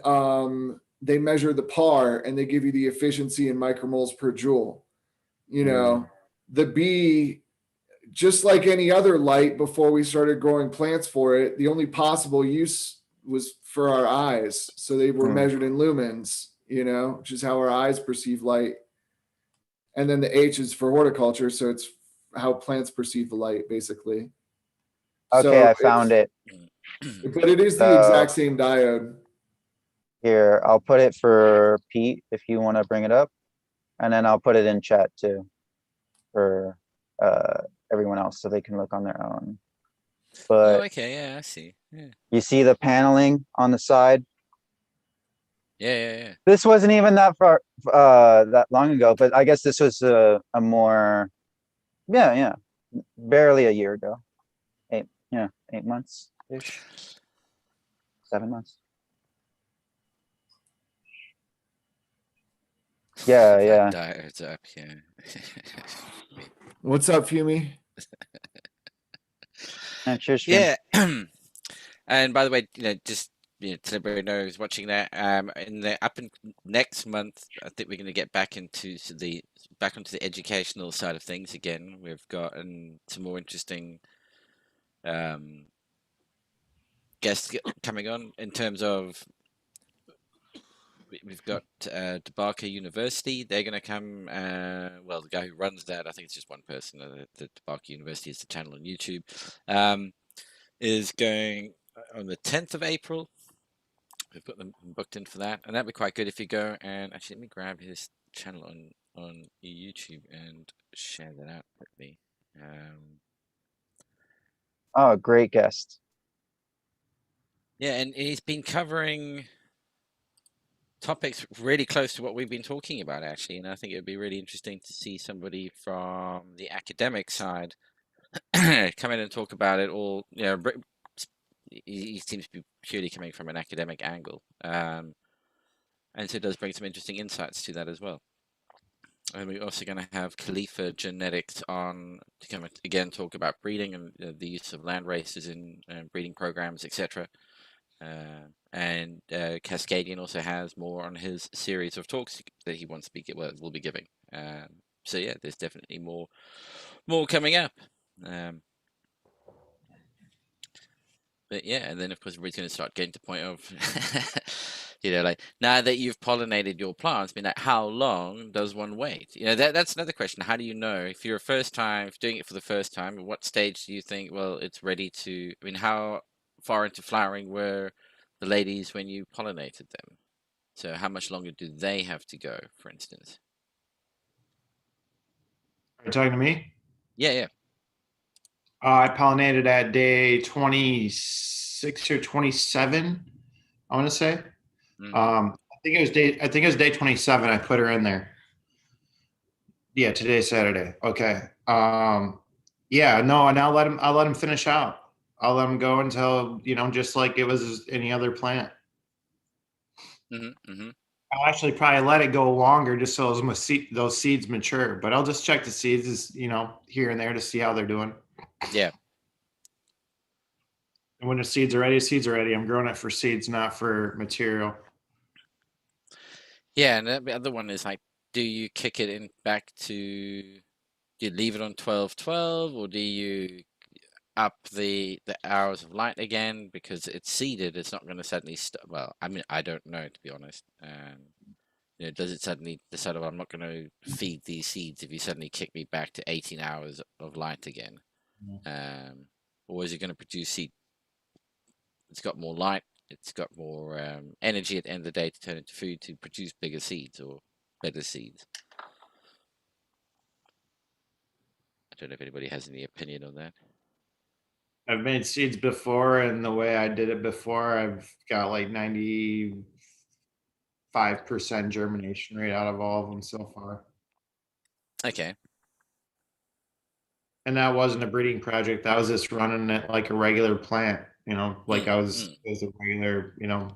they measure the par and they give you the efficiency in micromoles per joule. The B, just like any other light before we started growing plants for it, the only possible use was for our eyes. So they were Mm. measured in lumens, which is how our eyes perceive light. And then the H is for horticulture. So it's how plants perceive the light, basically. Okay, So I found it. but it is the So exact same diode. here, I'll put it for Pete if you want to bring it up, and then I'll put it in chat too for everyone else so they can look on their own. Oh, But okay. Yeah, I see. Yeah, you see the paneling on the side. yeah. This wasn't even that far that long ago, but I guess this was a more barely a year ago. 8 months ish. 7 months. Yeah, yeah. Diodes up here. What's up, Fumi? Cheers, Jim. Yeah. And by the way, just to everybody know who's watching that, in next month, I think we're going to get back onto the educational side of things again. We've got some more interesting guests coming on in terms of. We've got DeBarker University. They're going to come. Well, the guy who runs that, I think it's just one person. The DeBarker University is the channel on YouTube. Is going on the 10th of April. We've got them booked in for that, and that'd be quite good if you go and actually let me grab his channel on YouTube and share that out quickly. Oh, great guest. Yeah, and he's been covering topics really close to what we've been talking about, actually. And I think it would be really interesting to see somebody from the academic side come in and talk about it all. You know, he seems to be purely coming from an academic angle. And so it does bring some interesting insights to that as well. And we're also going to have Khalifa Genetics on to come again talk about breeding and the use of land races in breeding programs, etc. And Cascadian also has more on his series of talks that he wants to be will be giving. So yeah, there's definitely more coming up. But yeah, and then of course everybody's going to start getting to the point of, you know, like now that you've pollinated your plants, I mean, like how long does one wait? You know, that's another question. How do you know if you're doing it for the first time? At what stage do you think, well, it's ready to? I mean, how far into flowering were the ladies when you pollinated them? So how much longer do they have to go, for instance? Are you talking to me? Yeah, yeah. I pollinated at day 26 or 27. I want to say. Mhm. I think it was day 27. I put her in there. Yeah, today's Saturday. Okay. Yeah, no, and I'll let him finish out. I'll let him go until, you know, just like it was any other plant. I'll actually probably let it go longer just so those seeds mature. But I'll just check the seeds, you know, here and there to see how they're doing. Yeah. And when the seeds are ready. I'm growing it for seeds, not for material. Yeah, and the other one is like, do you kick it in back to? Do you leave it on 12/12, or do you up the hours of light again because it's seeded? It's not going to suddenly well, I mean, I don't know, to be honest. You know, does it suddenly decide, oh, I'm not going to feed these seeds if you suddenly kick me back to 18 hours of light again? Or is it going to produce seed? It's got more light. It's got more energy at the end of the day to turn into food to produce bigger seeds or better seeds. I don't know if anybody has any opinion on that. I've made seeds before, and the way I did it before, I've got like 95% germination rate out of all of them so far. Okay. And that wasn't a breeding project. That was just running it like a regular plant, you know, like it was a regular, you know,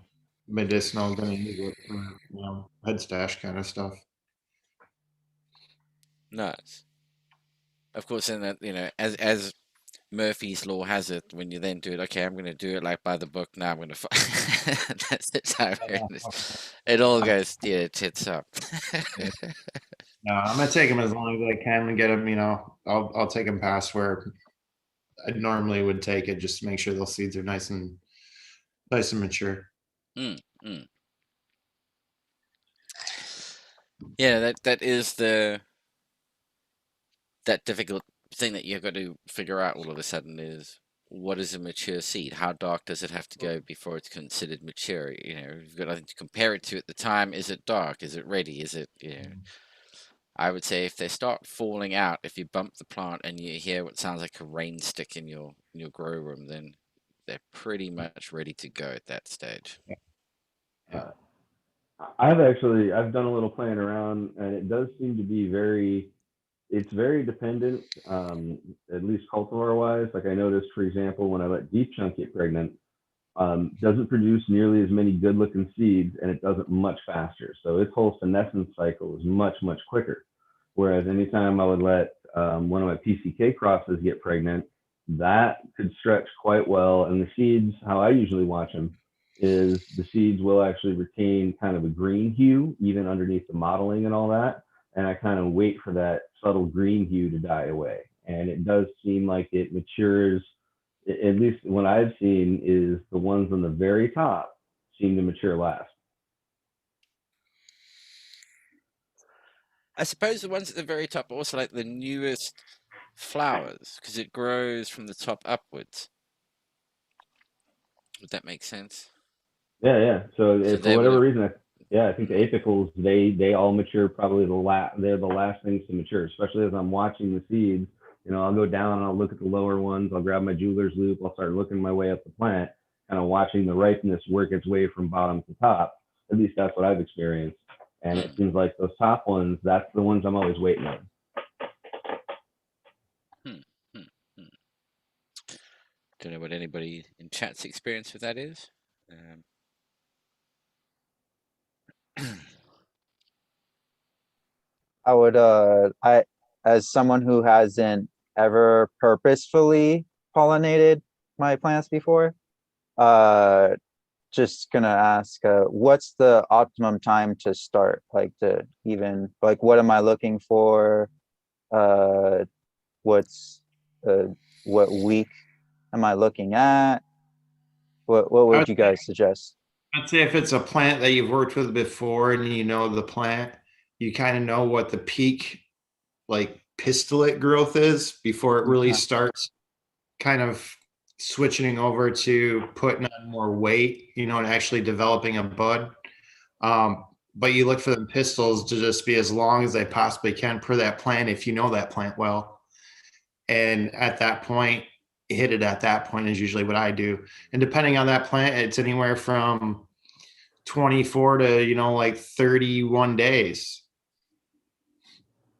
medicinal, gonna use it for, you know, head stash kind of stuff. Nice. Of course, in that, you know, as Murphy's law has it, when you then do it, okay, I'm going to do it like by the book. Now I'm going to. That's the time it all goes tits up. No, I'm gonna take them as long as I can and get them. You know, I'll take them past where I normally would take it, just to make sure those seeds are nice and mature. Yeah, that is that difficult thing that you've got to figure out all of a sudden is, what is a mature seed? How dark does it have to go before it's considered mature? You know, you've got nothing to compare it to at the time. Is it dark? Is it ready? Is it, you know? I would say if they start falling out, if you bump the plant and you hear what sounds like a rain stick in your grow room, then they're pretty much ready to go at that stage. I've done a little playing around, and it does seem to be it's very dependent, at least cultivar wise. Like I noticed, for example, when I let Deep Chunk get pregnant, doesn't produce nearly as many good looking seeds, and it does it much faster. So its whole senescence cycle is much, much quicker. Whereas anytime I would let one of my PCK crosses get pregnant, that could stretch quite well. And the seeds, how I usually watch them, is the seeds will actually retain kind of a green hue, even underneath the mottling and all that. And I kind of wait for that subtle green hue to die away. And it does seem like it matures, at least what I've seen, is the ones on the very top seem to mature last. I suppose the ones at the very top are also like the newest flowers, because it grows from the top upwards. Would that make sense? Yeah. So for whatever reason, I think the apicals, they all mature probably they're the last things to mature, especially as I'm watching the seeds. You know, I'll go down and I'll look at the lower ones. I'll grab my jeweler's loop. I'll start looking my way up the plant, kind of watching the ripeness work its way from bottom to top. At least that's what I've experienced. And it seems like those top ones, that's the ones I'm always waiting on. Don't know what anybody in chat's experience with that is. I would, as someone who hasn't ever purposefully pollinated my plants before, just gonna ask, what's the optimum time to start? Like to even, like, what am I looking for? What's, what week am I looking at? What would you guys suggest? I'd say if it's a plant that you've worked with before and you know the plant, you kind of know what the peak like pistillate growth is before it really starts kind of switching over to putting on more weight, and actually developing a bud. But you look for the pistils to just be as long as they possibly can per that plant if you know that plant well. And at that point, hit it at that point is usually what I do. And depending on that plant, it's anywhere from 24 to, like 31 days.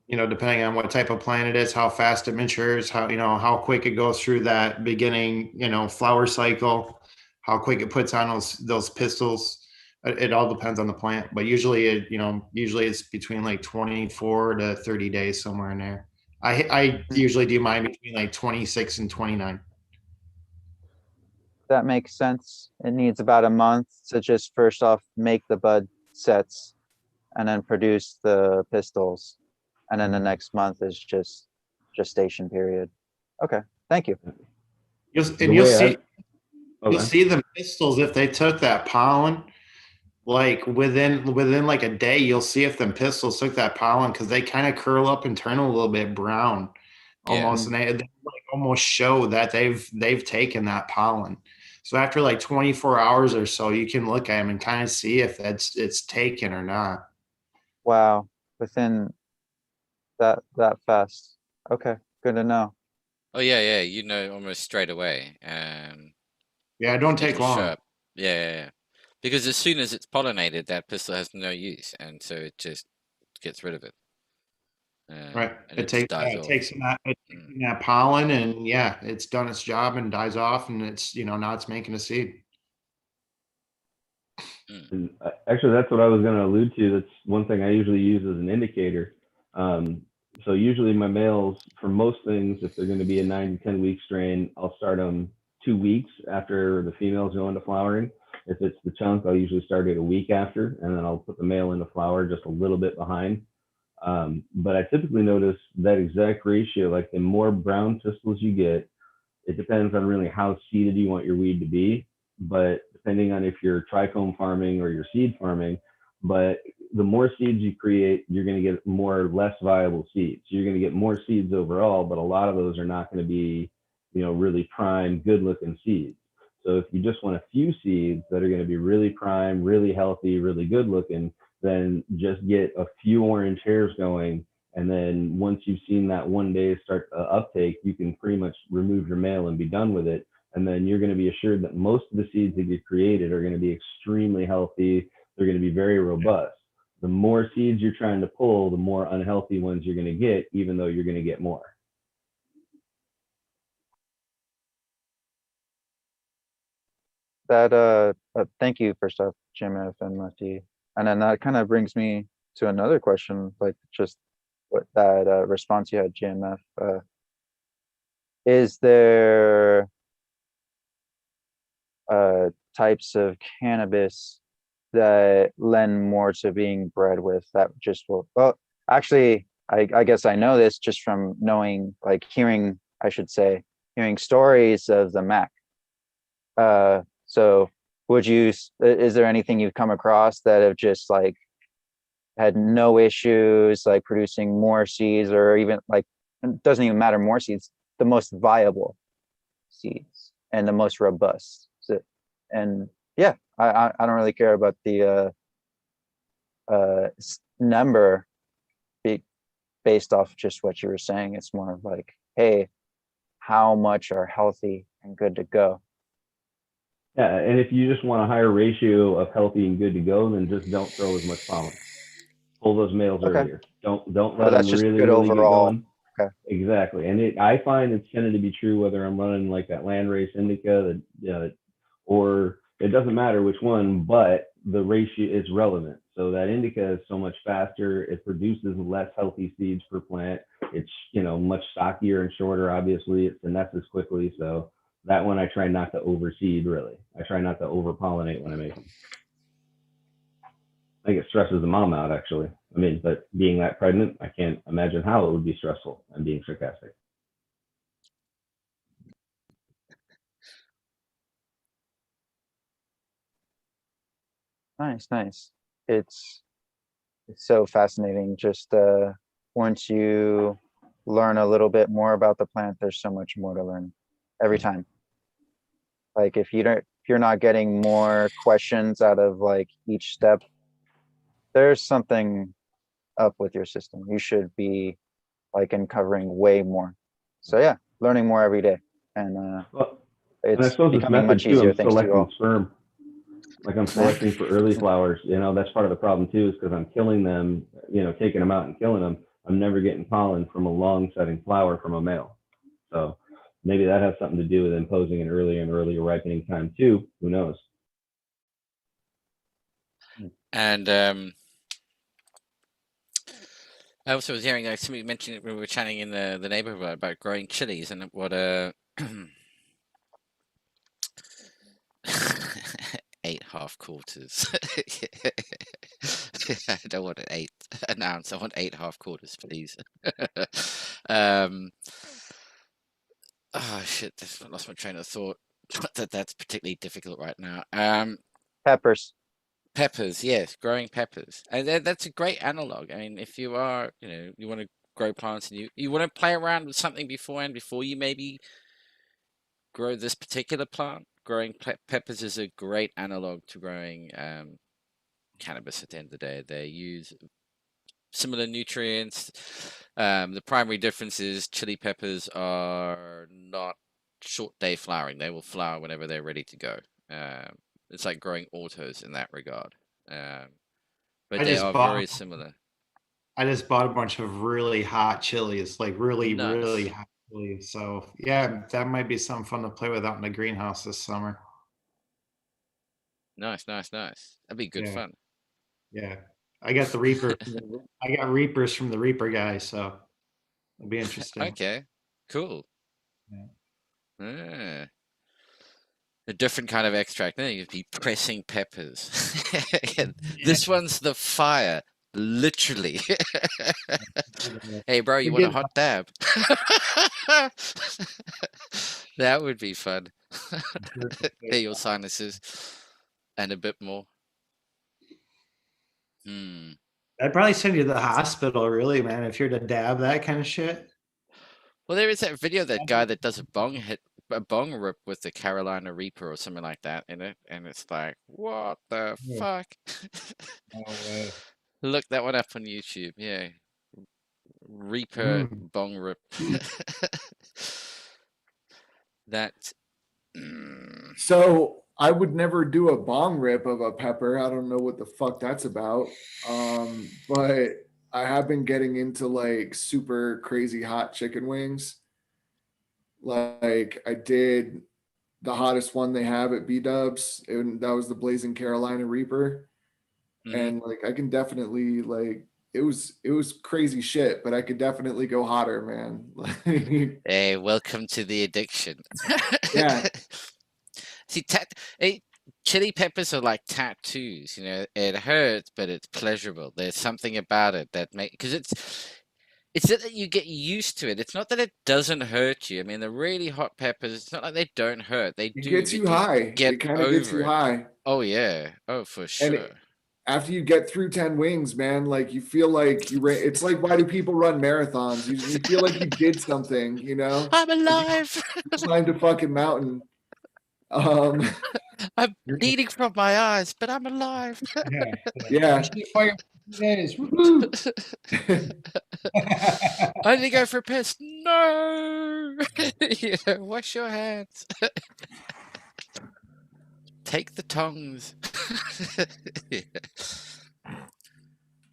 Depending on what type of plant it is, how fast it matures, how quick it goes through that beginning, flower cycle, how quick it puts on those pistils. It all depends on the plant, but usually it's between like 24 to 30 days, somewhere in there. I usually do mine between like 26 and 29. That makes sense. It needs about a month to just first off make the bud sets and then produce the pistils. And then the next month is just gestation period. Okay, thank you. You'll see the pistils if they took that pollen, like within like a day, you'll see if them pistils took that pollen because they kind of curl up and turn a little bit brown, almost, and they like almost show that they've taken that pollen. So after like 24 hours or so, you can look at them and kind of see if it's taken or not. Wow, within that fast. Okay, good to know. Oh yeah, almost straight away. Yeah, it don't take long. Yeah. Because as soon as it's pollinated, that pistil has no use, and so it just gets rid of it. Right. And It takes that pollen, and yeah, it's done its job and dies off, and it's now it's making a seed. And actually, that's what I was going to allude to. That's one thing I usually use as an indicator. So usually my males, for most things, if they're going to be a 9 to 10 week strain, I'll start them 2 weeks after the females go into flowering. If it's the chunk, I'll usually start it a week after, and then I'll put the male into flower just a little bit behind. But I typically notice that exact ratio, like the more brown pistils you get, it depends on really how seeded you want your weed to be. But depending on if you're trichome farming or you're seed farming, but the more seeds you create, you're going to get more or less viable seeds. You're going to get more seeds overall, but a lot of those are not going to be, really prime, good looking seeds. So if you just want a few seeds that are going to be really prime, really healthy, really good looking, then just get a few orange hairs going. And then once you've seen that 1 day start uptake, you can pretty much remove your male and be done with it. And then you're going to be assured that most of the seeds that get created are going to be extremely healthy. They're going to be very robust. The more seeds you're trying to pull, the more unhealthy ones you're going to get, even though you're going to get more. That thank you first off, Jim F and Lefty. And then that kind of brings me to another question, like just what that response you had, Jim F. Is there types of cannabis that lend more to being bred with that just will, well, actually, I guess I know this just from knowing, like hearing stories of the Mac. So is there anything you've come across that have just like had no issues like producing more seeds, or even like, it doesn't even matter, more seeds, the most viable seeds and the most robust? And yeah, I don't really care about the number based off just what you were saying. It's more of like, hey, how much are healthy and good to go? Yeah, and if you just want a higher ratio of healthy and good to go, then just don't throw as much pollen. Pull those males Okay. earlier. Don't So let them that's just really good really get overall. going. Okay. Exactly, and I find it's tended to be true whether I'm running like that landrace indica, or it doesn't matter which one, but the ratio is relevant. So that indica is so much faster. It produces less healthy seeds per plant. It's much stockier and shorter. Obviously, it senesces quickly. So that one I try not to overseed. Really, I try not to over pollinate when I make them. I think it stresses the mom out, actually. I mean, but being that pregnant, I can't imagine how it would be stressful. I'm being sarcastic. Nice, nice. It's so fascinating. Just once you learn a little bit more about the plant, there's so much more to learn every time. Like if you're not getting more questions out of like each step, there's something up with your system. You should be like uncovering way more. So yeah, learning more every day. And Well, and I it's suppose this becoming method much too, easier I'm thanks to you selecting all. sperm. Like I'm selecting for early flowers. That's part of the problem too, is because I'm killing them, taking them out and killing them. I'm never getting pollen from a long setting flower from a male. So maybe that has something to do with imposing an earlier and earlier ripening time too. Who knows? And I also was hearing somebody mentioned it when we were chatting in the neighborhood about growing chilies and what 8 half quarters. I don't want an 8 an ounce. I want 8 half quarters, please. Oh shit! I lost my train of thought. That's particularly difficult right now. Peppers. Peppers, yes, growing peppers, and that's a great analog. I mean, if you are, you want to grow plants and you want to play around with something beforehand before you maybe grow this particular plant, growing peppers is a great analog to growing cannabis. At the end of the day, they use similar nutrients. The primary difference is chili peppers are not short day flowering. They will flower whenever they're ready to go. It's like growing autos in that regard. But I they just are bought very similar. I just bought a bunch of really hot chilies, like really, really Nice. hot chilies. So yeah, that might be something fun to play with out in the greenhouse this summer. Nice. That'd be good Yeah, fun. yeah. I got the Reaper. I got Reapers from the Reaper guy, so it'll be interesting. Okay, cool. Yeah. Ah, a different kind of extract. Then you'd be pressing peppers. This one's the fire, literally. Hey, bro, you want a Again, hot dab? That would be fun. Clear your sinuses and a bit more. Hmm. I'd probably send you to the hospital, really, man, if you're to dab that kind of shit. Well, there is that video of that guy that does a bong rip with the Carolina Reaper or something like that in it, and it's like, what the Yeah. fuck? No way. Look that one up on YouTube. Yeah, Reaper Mm. bong rip. That. Mm, So I would never do a bong rip of a pepper. I don't know what the fuck that's about. But I have been getting into like super crazy hot chicken wings. Like I did the hottest one they have at B Dubs, and that was the Blazing Carolina Reaper. mhm. And like I can definitely like it was crazy shit, but I could definitely go hotter, man. Like, Hey, welcome to the addiction. yeah, See, chili peppers are like tattoos. It hurts, but it's pleasurable. There's something about it that because it's that you get used to it. It's not that it doesn't hurt you. I mean, the really hot peppers, it's not like they don't hurt. They it do gets if you you high. get It kind of gets over you it. high. Oh yeah. Oh, for And sure. after you get through 10 wings, man, like you feel like it's like why do people run marathons? You feel like you did something, I'm alive. you climbed a fucking mountain. Um, I'm bleeding from my eyes, but I'm alive. Yeah. yeah. Shit fire for 2 days. Woohoo! I need to go for a piss. No. Wash your hands. Take the tongs. Yeah.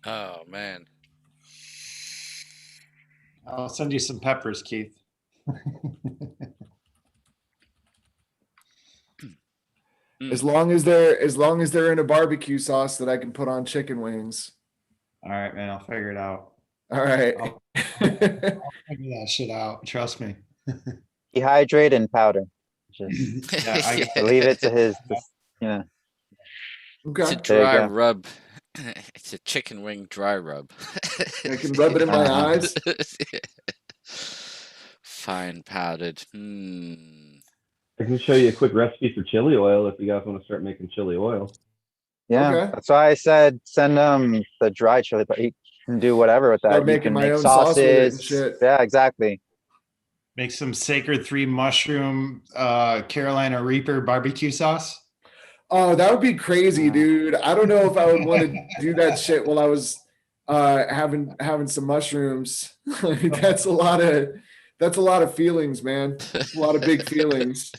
Oh man. I'll send you some peppers, Keith. As long as they're in a barbecue sauce that I can put on chicken wings. All right, man. I'll figure it out. All right. I'll figure that shit out. Trust me. Dehydrate and powder. Just Yeah, I got leave it to his, yeah. Okay. It's a There you dry go. rub. It's a chicken wing dry rub. I can rub it in my eyes. Fine powdered. I can show you a quick recipe for chili oil if you guys want to start making chili oil. Yeah, Okay. that's why I said send them the dry chili, but you can do whatever with that. Start You making can my make own sauce with it and sauces. shit. Yeah, exactly. Make some Sacred 3 mushroom Carolina Reaper barbecue sauce. Oh, that would be crazy, dude. I don't know if I would want to do that shit while I was having some mushrooms. Like, that's a lot of feelings, man. A lot of big feelings.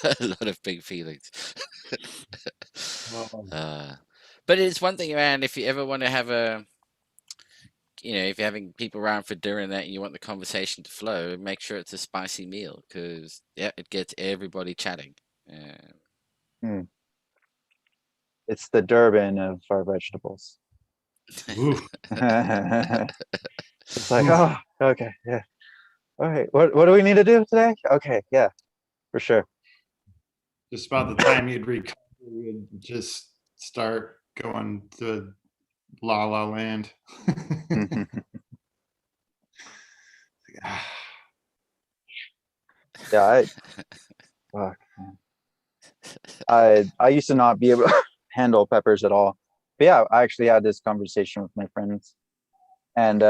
A lot of big feelings. Wow. But it's one thing, man, if you ever want to have if you're having people around for dinner and that and you want the conversation to flow, make sure it's a spicy meal because, yeah, it gets everybody chatting. It's the Durban of our vegetables. Ooh. It's like, oh, okay, yeah. All right, what do we need to do today? Okay, yeah, for sure. Just about the time you'd recover, you'd just start going to La La Land. Yeah, fuck, man. I used to not be able to handle peppers at all. But yeah, I actually had this conversation with my friends, and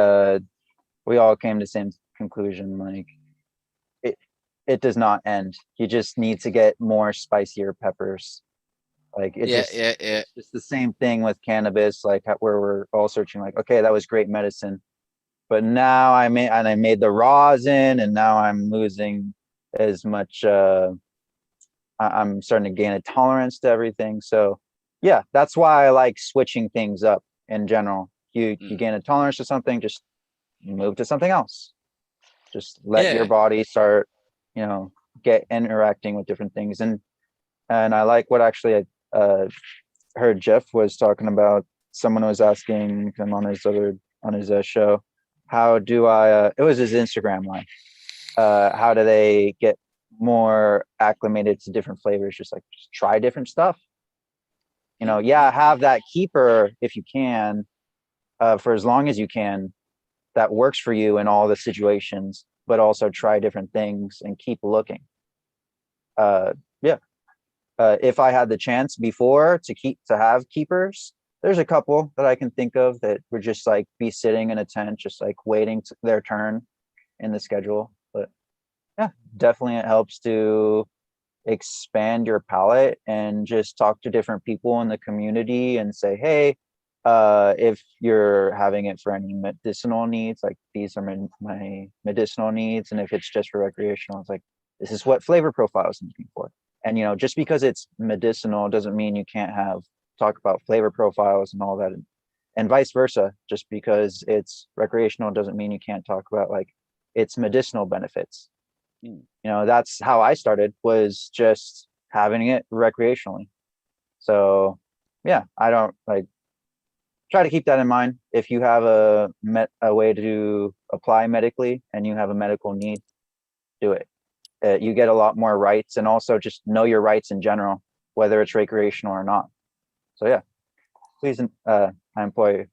we all came to the same conclusion. Like, it does not end. You just need to get more spicier peppers. Like, it Yeah, just yeah. it's the same thing with cannabis. Like, where we're all searching. Like, okay, that was great medicine, but now I made the rosin, and now I'm losing as much. I'm starting to gain a tolerance to everything. So yeah, that's why I like switching things up in general. You gain a tolerance to something, just move to something else. Just let your Yeah. body start, get interacting with different things. And I like what actually I heard Jeff was talking about. Someone was asking him on his show, how do I it was his Instagram live. How do they get more acclimated to different flavors? Just try different stuff. Yeah, have that keeper if you can, for as long as you can, that works for you in all the situations, but also try different things and keep looking. If I had the chance before to have keepers, there's a couple that I can think of that would just be sitting in a tent, just waiting their turn in the schedule. But yeah, definitely it helps to expand your palette and just talk to different people in the community and say, hey, if you're having it for any medicinal needs, these are my medicinal needs. And if it's just for recreational, it's this is what flavor profiles I'm looking for. And, just because it's medicinal doesn't mean you can't talk about flavor profiles and all that. And vice versa. Just because it's recreational doesn't mean you can't talk about its medicinal benefits. That's how I started, was just having it recreationally. So yeah, I don't try to keep that in mind. If you have a way to apply medically and you have a medical need, do it. You get a lot more rights, and also just know your rights in general, whether it's recreational or not. So yeah, please, I implore you,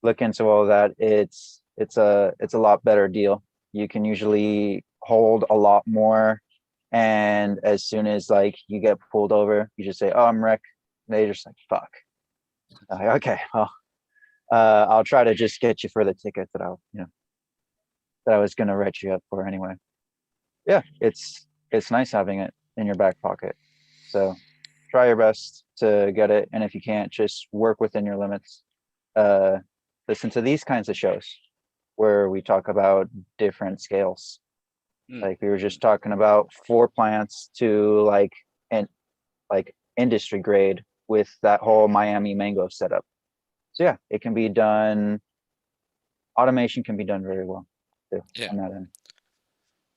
look into all that. It's a lot better deal. You can usually hold a lot more, and as soon as you get pulled over, you just say, oh, I'm wrecked. They just fuck. Okay, well, I'll try to just get you for the ticket that I was gonna write you up for anyway. Yeah, it's nice having it in your back pocket. So try your best to get it, and if you can't, just work within your limits. Listen to these kinds of shows where we talk about different scales. We were just talking about 4 plants to like industry grade with that whole Miami mango setup. So yeah, it can be done. Automation can be done very well too Yeah. on that end.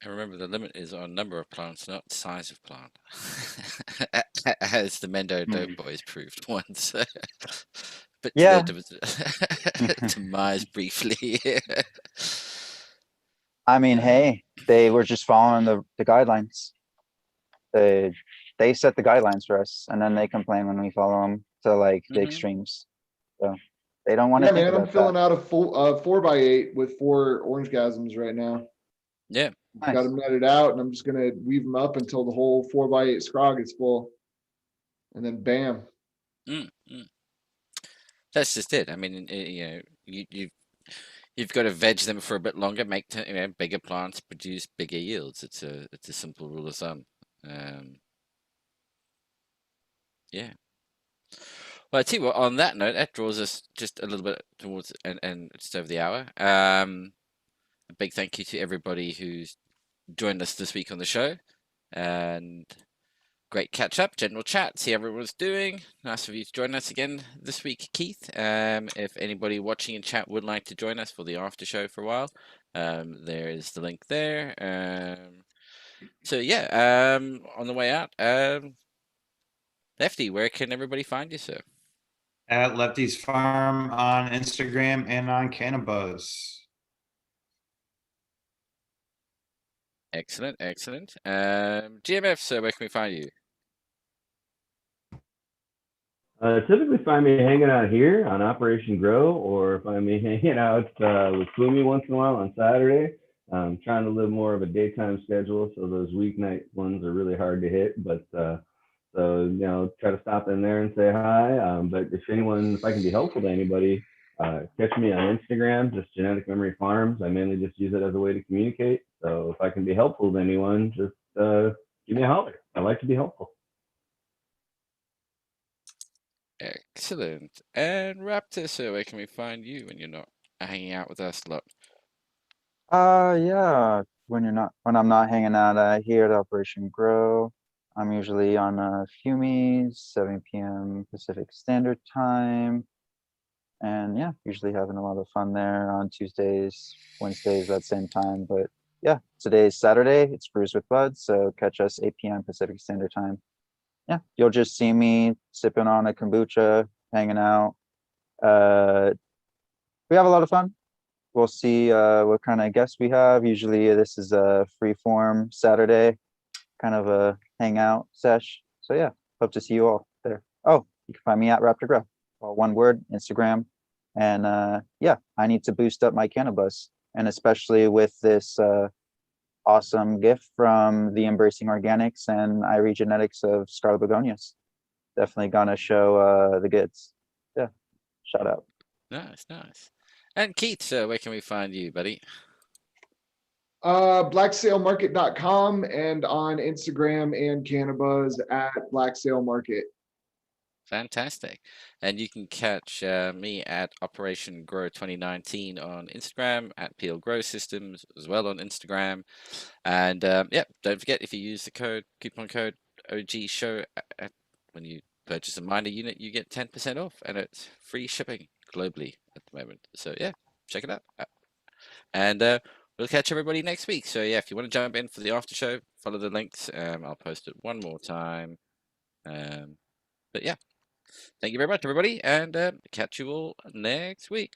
And remember, the limit is on number of plants, not size of plant, as the Mendo Dope Boys proved once. But to Yeah. their demise briefly. I mean, hey, they were just following the guidelines. They set the guidelines for us, and then they complain when we follow them to like the Mhm. extremes. So they don't want to Yeah, think man, I'm about filling that. out a full 4x8 with 4 orange gasms right now. Yeah. Got Nice. them netted out, and I'm just gonna weave them up until the whole 4x8 scrog is full, and then bam. Mm, mm. That's just it. I mean, you know, you've got to veg them for a bit longer, make bigger plants produce bigger yields. It's a simple rule of thumb. Yeah. Well, I tell you what, on that note, that draws us just a little bit towards and just over the hour. A big thank you to everybody who's joined us this week on the show, and great catch up, general chat, see how everyone's doing. Nice of you to join us again this week, Keith. If anybody watching in chat would like to join us for the after show for a while, there is the link there. So yeah, on the way out, Lefty, where can everybody find you, sir? At Lefty's Farm on Instagram and on Cannabis. Excellent, excellent. GMF, sir, where can we find you? Typically find me hanging out here on Operation Grow, or find me hanging out with Fumi once in a while on Saturday. I'm trying to live more of a daytime schedule, so those weeknight ones are really hard to hit. But so try to stop in there and say hi. But if I can be helpful to anybody, catch me on Instagram, just Genetic Memory Farms. I mainly just use it as a way to communicate. So if I can be helpful to anyone, just give me a holler. I like to be helpful. Excellent. And Raptor, sir, where can we find you when you're not hanging out with us a lot? Yeah, when I'm not hanging out here at Operation Grow, I'm usually on Fumi's, 7 p.m. Pacific Standard Time. And yeah, usually having a lot of fun there on Tuesdays, Wednesdays, that same time. But yeah, today's Saturday, it's Brews with Bud, so catch us 8 p.m. Pacific Standard Time. Yeah, you'll just see me sipping on a kombucha, hanging out. We have a lot of fun. We'll see what kind of guests we have. Usually this is a free form Saturday, kind of a hangout sesh. So yeah, hope to see you all there. Oh, you can find me at Raptor Grow. All one word, Instagram. And yeah, I need to boost up my cannabis. And especially with this awesome gift from the Embracing Organics and Irie Genetics of Scarlet Begonias. Definitely gonna show the goods. Yeah, shout out. Nice, nice. And Keith, sir, where can we find you, buddy? Blacksalemarket.com and on Instagram and Cannabis at Blacksalemarket. Fantastic. And you can catch me at Operation Grow 2019 on Instagram, at PL Grow Systems as well on Instagram. And yeah, don't forget, if you use the coupon code OG Show when you purchase a Minder unit, you get 10% off, and it's free shipping globally at the moment. So yeah, check it out. And we'll catch everybody next week. So yeah, if you want to jump in for the after show, follow the links. I'll post it one more time. But yeah, thank you very much, everybody, and catch you all next week.